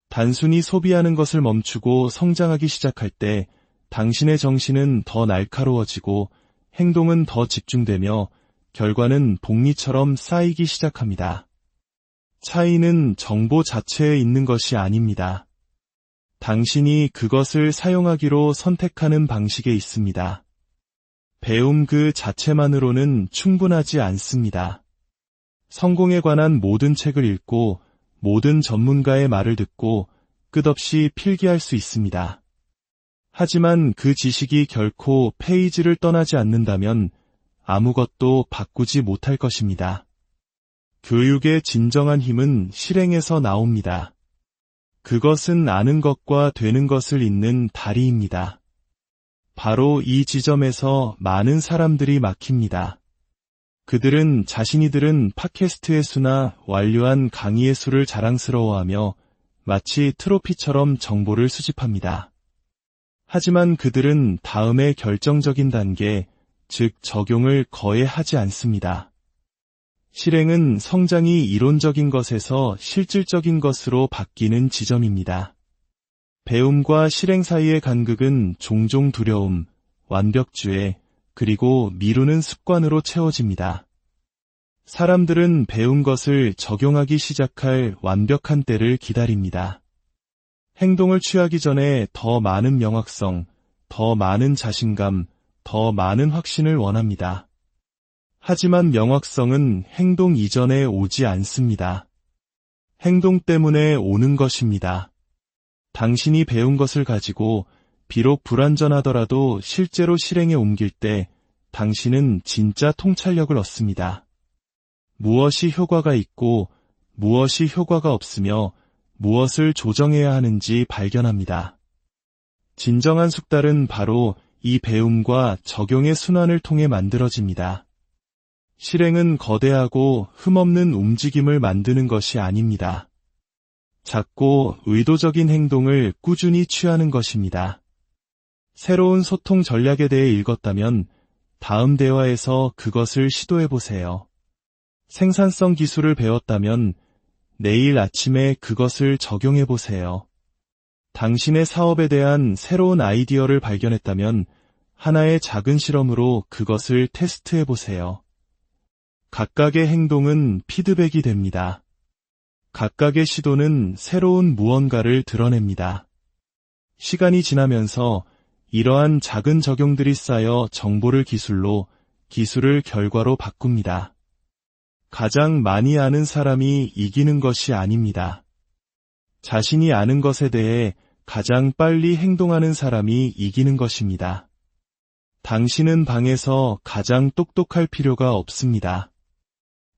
단순히 소비하는 것을 멈추고 성장하기 시작할 때 당신의 정신은 더 날카로워지고 행동은 더 집중되며 결과는 복리처럼 쌓이기 시작합니다. 차이는 정보 자체에 있는 것이 아닙니다. 당신이 그것을 사용하기로 선택하는 방식에 있습니다. 배움 그 자체만으로는 충분하지 않습니다. 성공에 관한 모든 책을 읽고 모든 전문가의 말을 듣고 끝없이 필기할 수 있습니다. 하지만 그 지식이 결코 페이지를 떠나지 않는다면 아무것도 바꾸지 못할 것입니다. 교육의 진정한 힘은 실행에서 나옵니다. 그것은 아는 것과 되는 것을 잇는 다리입니다. 바로 이 지점에서 많은 사람들이 막힙니다. 그들은 자신이 들은 팟캐스트의 수나 완료한 강의의 수를 자랑스러워하며 마치 트로피처럼 정보를 수집합니다. 하지만 그들은 다음의 결정적인 단계, 즉 적용을 거의 하지 않습니다. 실행은 성장이 이론적인 것에서 실질적인 것으로 바뀌는 지점입니다. 배움과 실행 사이의 간극은 종종 두려움, 완벽주의, 그리고 미루는 습관으로 채워집니다. 사람들은 배운 것을 적용하기 시작할 완벽한 때를 기다립니다. 행동을 취하기 전에 더 많은 명확성, 더 많은 자신감, 더 많은 확신을 원합니다. 하지만 명확성은 행동 이전에 오지 않습니다. 행동 때문에 오는 것입니다. 당신이 배운 것을 가지고 비록 불완전하더라도 실제로 실행에 옮길 때 당신은 진짜 통찰력을 얻습니다. 무엇이 효과가 있고 무엇이 효과가 없으며 무엇을 조정해야 하는지 발견합니다. 진정한 숙달은 바로 이 배움과 적용의 순환을 통해 만들어집니다. 실행은 거대하고 흠없는 움직임을 만드는 것이 아닙니다. 작고 의도적인 행동을 꾸준히 취하는 것입니다. 새로운 소통 전략에 대해 읽었다면 다음 대화에서 그것을 시도해보세요. 생산성 기술을 배웠다면 내일 아침에 그것을 적용해보세요. 당신의 사업에 대한 새로운 아이디어를 발견했다면 하나의 작은 실험으로 그것을 테스트해보세요. 각각의 행동은 피드백이 됩니다. 각각의 시도는 새로운 무언가를 드러냅니다. 시간이 지나면서 이러한 작은 적용들이 쌓여 정보를 기술로, 기술을 결과로 바꿉니다. 가장 많이 아는 사람이 이기는 것이 아닙니다. 자신이 아는 것에 대해 가장 빨리 행동하는 사람이 이기는 것입니다. 당신은 방에서 가장 똑똑할 필요가 없습니다.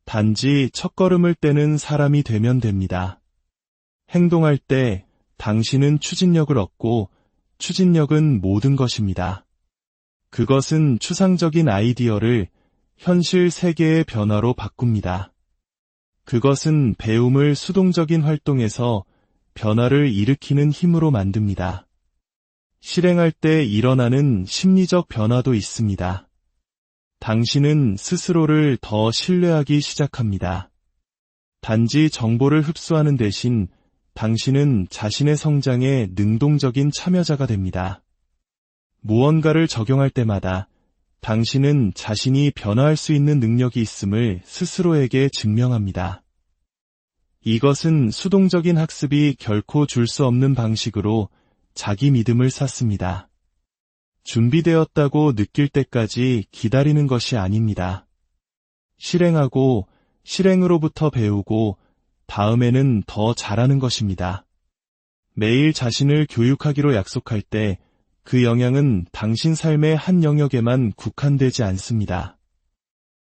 단지 첫걸음을 떼는 사람이 되면 됩니다. 행동할 때 당신은 추진력을 얻고 추진력은 모든 것입니다. 그것은 추상적인 아이디어를 현실 세계의 변화로 바꿉니다. 그것은 배움을 수동적인 활동에서 변화를 일으키는 힘으로 만듭니다. 실행할 때 일어나는 심리적 변화도 있습니다. 당신은 스스로를 더 신뢰하기 시작합니다. 단지 정보를 흡수하는 대신 당신은 자신의 성장에 능동적인 참여자가 됩니다. 무언가를 적용할 때마다 당신은 자신이 변화할 수 있는 능력이 있음을 스스로에게 증명합니다. 이것은 수동적인 학습이 결코 줄 수 없는 방식으로 자기 믿음을 쌓습니다. 준비되었다고 느낄 때까지 기다리는 것이 아닙니다. 실행하고 실행으로부터 배우고 다음에는 더 잘하는 것입니다. 매일 자신을 교육하기로 약속할 때 그 영향은 당신 삶의 한 영역에만 국한되지 않습니다.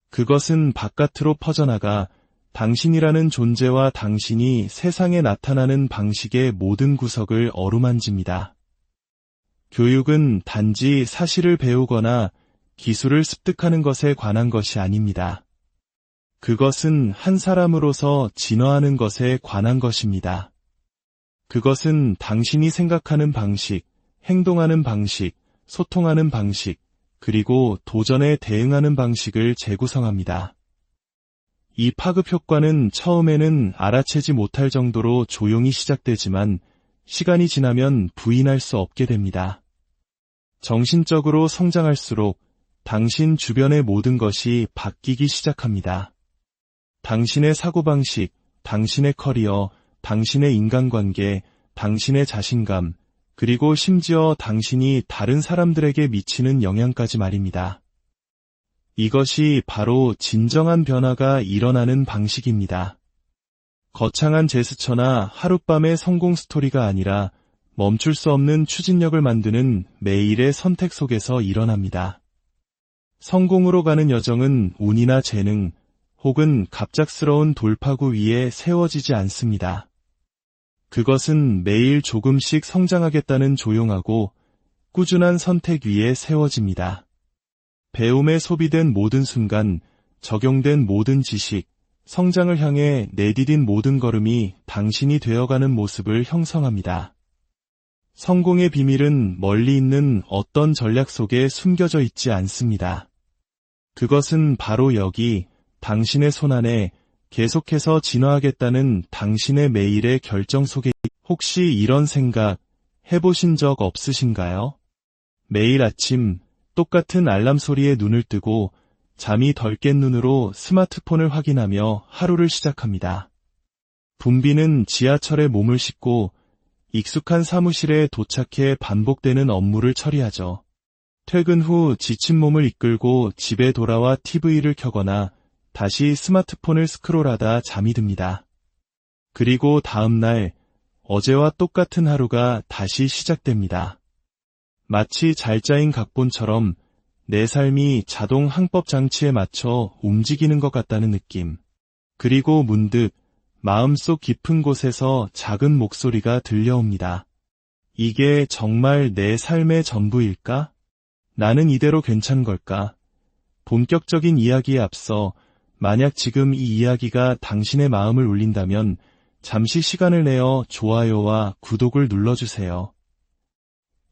그것은 바깥으로 퍼져나가 당신이라는 존재와 당신이 세상에 나타나는 방식의 모든 구석을 어루만집니다. 교육은 단지 사실을 배우거나 기술을 습득하는 것에 관한 것이 아닙니다. 그것은 한 사람으로서 진화하는 것에 관한 것입니다. 그것은 당신이 생각하는 방식, 행동하는 방식, 소통하는 방식, 그리고 도전에 대응하는 방식을 재구성합니다. 이 파급 효과는 처음에는 알아채지 못할 정도로 조용히 시작되지만 시간이 지나면 부인할 수 없게 됩니다. 정신적으로 성장할수록 당신 주변의 모든 것이 바뀌기 시작합니다. 당신의 사고방식, 당신의 커리어, 당신의 인간관계, 당신의 자신감, 그리고 심지어 당신이 다른 사람들에게 미치는 영향까지 말입니다. 이것이 바로 진정한 변화가 일어나는 방식입니다. 거창한 제스처나 하룻밤의 성공 스토리가 아니라 멈출 수 없는 추진력을 만드는 매일의 선택 속에서 일어납니다. 성공으로 가는 여정은 운이나 재능, 혹은 갑작스러운 돌파구 위에 세워지지 않습니다. 그것은 매일 조금씩 성장하겠다는 조용하고 꾸준한 선택 위에 세워집니다. 배움에 소비된 모든 순간, 적용된 모든 지식, 성장을 향해 내디딘 모든 걸음이 당신이 되어가는 모습을 형성합니다. 성공의 비밀은 멀리 있는 어떤 전략 속에 숨겨져 있지 않습니다. 그것은 바로 여기, 당신의 손안에 계속해서 진화하겠다는 당신의 매일의 결정 속에. 혹시 이런 생각 해보신 적 없으신가요? 매일 아침 똑같은 알람 소리에 눈을 뜨고 잠이 덜 깬 눈으로 스마트폰을 확인하며 하루를 시작합니다. 붐비는 지하철에 몸을 싣고 익숙한 사무실에 도착해 반복되는 업무를 처리하죠. 퇴근 후 지친 몸을 이끌고 집에 돌아와 TV를 켜거나 다시 스마트폰을 스크롤하다 잠이 듭니다. 그리고 다음 날 어제와 똑같은 하루가 다시 시작됩니다. 마치 잘 짜인 각본처럼 내 삶이 자동 항법 장치에 맞춰 움직이는 것 같다는 느낌. 그리고 문득 마음속 깊은 곳에서 작은 목소리가 들려옵니다. 이게 정말 내 삶의 전부일까? 나는 이대로 괜찮은 걸까? 본격적인 이야기에 앞서 만약 지금 이 이야기가 당신의 마음을 울린다면 잠시 시간을 내어 좋아요와 구독을 눌러주세요.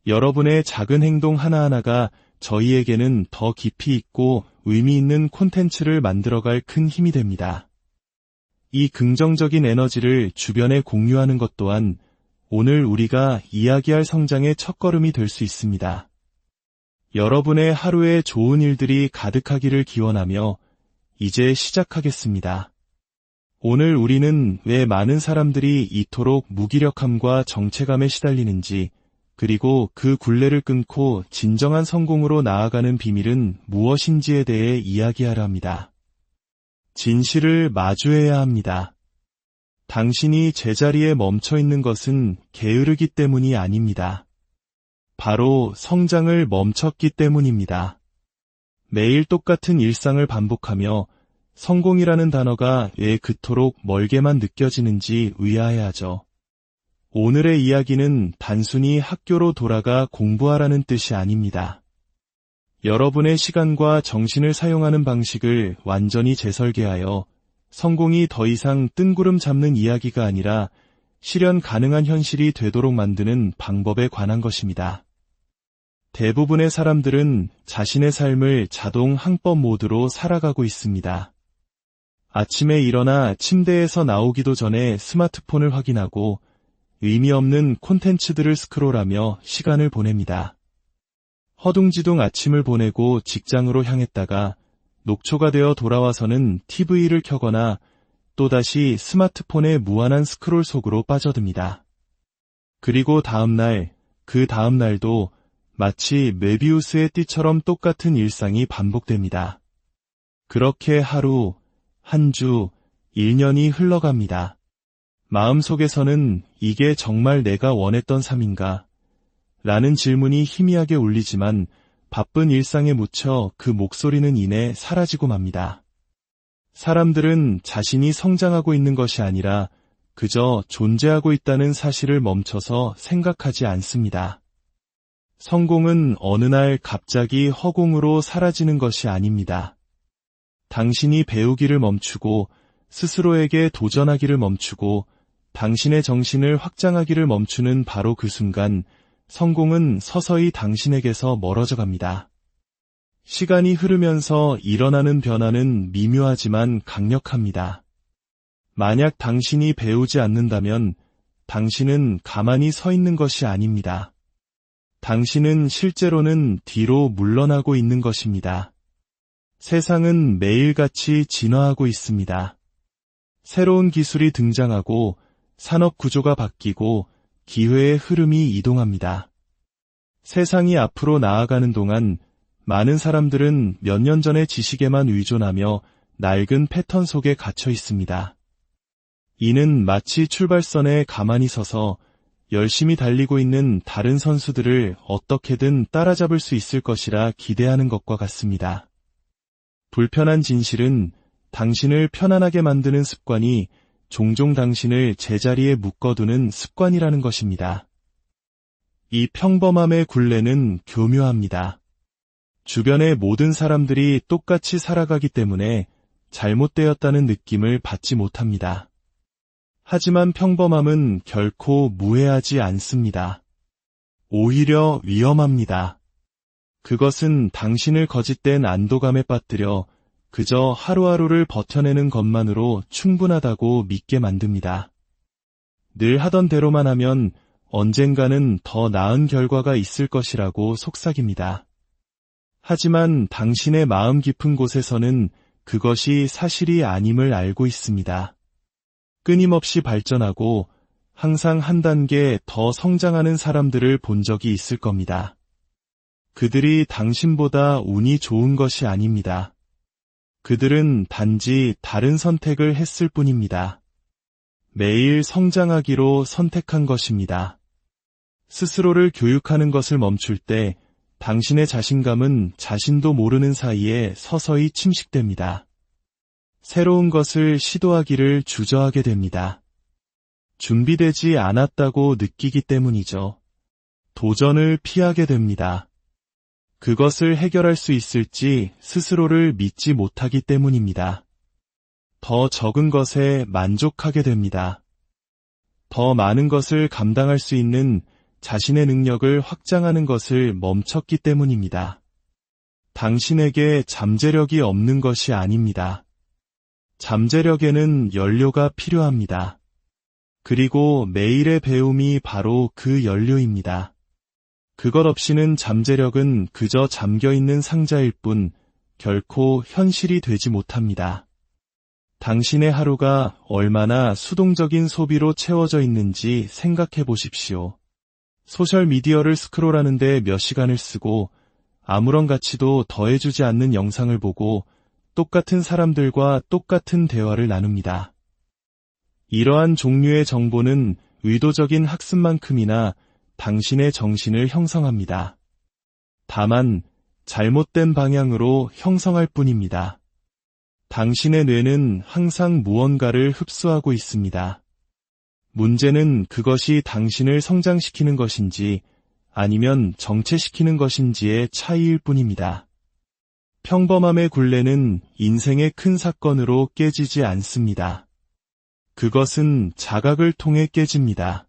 여러분의 작은 행동 하나하나가 저희에게는 더 깊이 있고 의미 있는 콘텐츠를 만들어갈 큰 힘이 됩니다. 이 긍정적인 에너지를 주변에 공유하는 것 또한 오늘 우리가 이야기할 성장의 첫걸음이 될 수 있습니다. 여러분의 하루에 좋은 일들이 가득하기를 기원하며 이제 시작하겠습니다. 오늘 우리는 왜 많은 사람들이 이토록 무기력함과 정체감에 시달리는지, 그리고 그 굴레를 끊고 진정한 성공으로 나아가는 비밀은 무엇인지에 대해 이야기하려 합니다. 진실을 마주해야 합니다. 당신이 제자리에 멈춰 있는 것은 게으르기 때문이 아닙니다. 바로 성장을 멈췄기 때문입니다. 매일 똑같은 일상을 반복하며 성공이라는 단어가 왜 그토록 멀게만 느껴지는지 의아해하죠. 오늘의 이야기는 단순히 학교로 돌아가 공부하라는 뜻이 아닙니다. 여러분의 시간과 정신을 사용하는 방식을 완전히 재설계하여 성공이 더 이상 뜬구름 잡는 이야기가 아니라 실현 가능한 현실이 되도록 만드는 방법에 관한 것입니다. 대부분의 사람들은 자신의 삶을 자동 항법 모드로 살아가고 있습니다. 아침에 일어나 침대에서 나오기도 전에 스마트폰을 확인하고 의미 없는 콘텐츠들을 스크롤하며 시간을 보냅니다. 허둥지둥 아침을 보내고 직장으로 향했다가 녹초가 되어 돌아와서는 TV를 켜거나 또다시 스마트폰의 무한한 스크롤 속으로 빠져듭니다. 그리고 다음날, 그 다음날도 마치 메비우스의 띠처럼 똑같은 일상이 반복됩니다. 그렇게 하루, 한 주, 1년이 흘러갑니다. 마음속에서는 이게 정말 내가 원했던 삶인가? 라는 질문이 희미하게 울리지만 바쁜 일상에 묻혀 그 목소리는 이내 사라지고 맙니다. 사람들은 자신이 성장하고 있는 것이 아니라 그저 존재하고 있다는 사실을 멈춰서 생각하지 않습니다. 성공은 어느 날 갑자기 허공으로 사라지는 것이 아닙니다. 당신이 배우기를 멈추고 스스로에게 도전하기를 멈추고 당신의 정신을 확장하기를 멈추는 바로 그 순간 성공은 서서히 당신에게서 멀어져 갑니다. 시간이 흐르면서 일어나는 변화는 미묘하지만 강력합니다. 만약 당신이 배우지 않는다면 당신은 가만히 서 있는 것이 아닙니다. 당신은 실제로는 뒤로 물러나고 있는 것입니다. 세상은 매일같이 진화하고 있습니다. 새로운 기술이 등장하고 산업 구조가 바뀌고 기회의 흐름이 이동합니다. 세상이 앞으로 나아가는 동안 많은 사람들은 몇 년 전의 지식에만 의존하며 낡은 패턴 속에 갇혀 있습니다. 이는 마치 출발선에 가만히 서서 열심히 달리고 있는 다른 선수들을 어떻게든 따라잡을 수 있을 것이라 기대하는 것과 같습니다. 불편한 진실은 당신을 편안하게 만드는 습관이 종종 당신을 제자리에 묶어두는 습관이라는 것입니다. 이 평범함의 굴레는 교묘합니다. 주변의 모든 사람들이 똑같이 살아가기 때문에 잘못되었다는 느낌을 받지 못합니다. 하지만 평범함은 결코 무해하지 않습니다. 오히려 위험합니다. 그것은 당신을 거짓된 안도감에 빠뜨려 그저 하루하루를 버텨내는 것만으로 충분하다고 믿게 만듭니다. 늘 하던 대로만 하면 언젠가는 더 나은 결과가 있을 것이라고 속삭입니다. 하지만 당신의 마음 깊은 곳에서는 그것이 사실이 아님을 알고 있습니다. 끊임없이 발전하고 항상 한 단계 더 성장하는 사람들을 본 적이 있을 겁니다. 그들이 당신보다 운이 좋은 것이 아닙니다. 그들은 단지 다른 선택을 했을 뿐입니다. 매일 성장하기로 선택한 것입니다. 스스로를 교육하는 것을 멈출 때 당신의 자신감은 자신도 모르는 사이에 서서히 침식됩니다. 새로운 것을 시도하기를 주저하게 됩니다. 준비되지 않았다고 느끼기 때문이죠. 도전을 피하게 됩니다. 그것을 해결할 수 있을지 스스로를 믿지 못하기 때문입니다. 더 적은 것에 만족하게 됩니다. 더 많은 것을 감당할 수 있는 자신의 능력을 확장하는 것을 멈췄기 때문입니다. 당신에게 잠재력이 없는 것이 아닙니다. 잠재력에는 연료가 필요합니다. 그리고 매일의 배움이 바로 그 연료입니다. 그것 없이는 잠재력은 그저 잠겨있는 상자일 뿐 결코 현실이 되지 못합니다. 당신의 하루가 얼마나 수동적인 소비로 채워져 있는지 생각해 보십시오. 소셜미디어를 스크롤하는데 몇 시간을 쓰고 아무런 가치도 더해주지 않는 영상을 보고 똑같은 사람들과 똑같은 대화를 나눕니다. 이러한 종류의 정보는 의도적인 학습만큼이나 당신의 정신을 형성합니다. 다만 잘못된 방향으로 형성할 뿐입니다. 당신의 뇌는 항상 무언가를 흡수하고 있습니다. 문제는 그것이 당신을 성장시키는 것인지 아니면 정체시키는 것인지의 차이일 뿐입니다. 평범함의 굴레는 인생의 큰 사건으로 깨지지 않습니다. 그것은 자각을 통해 깨집니다.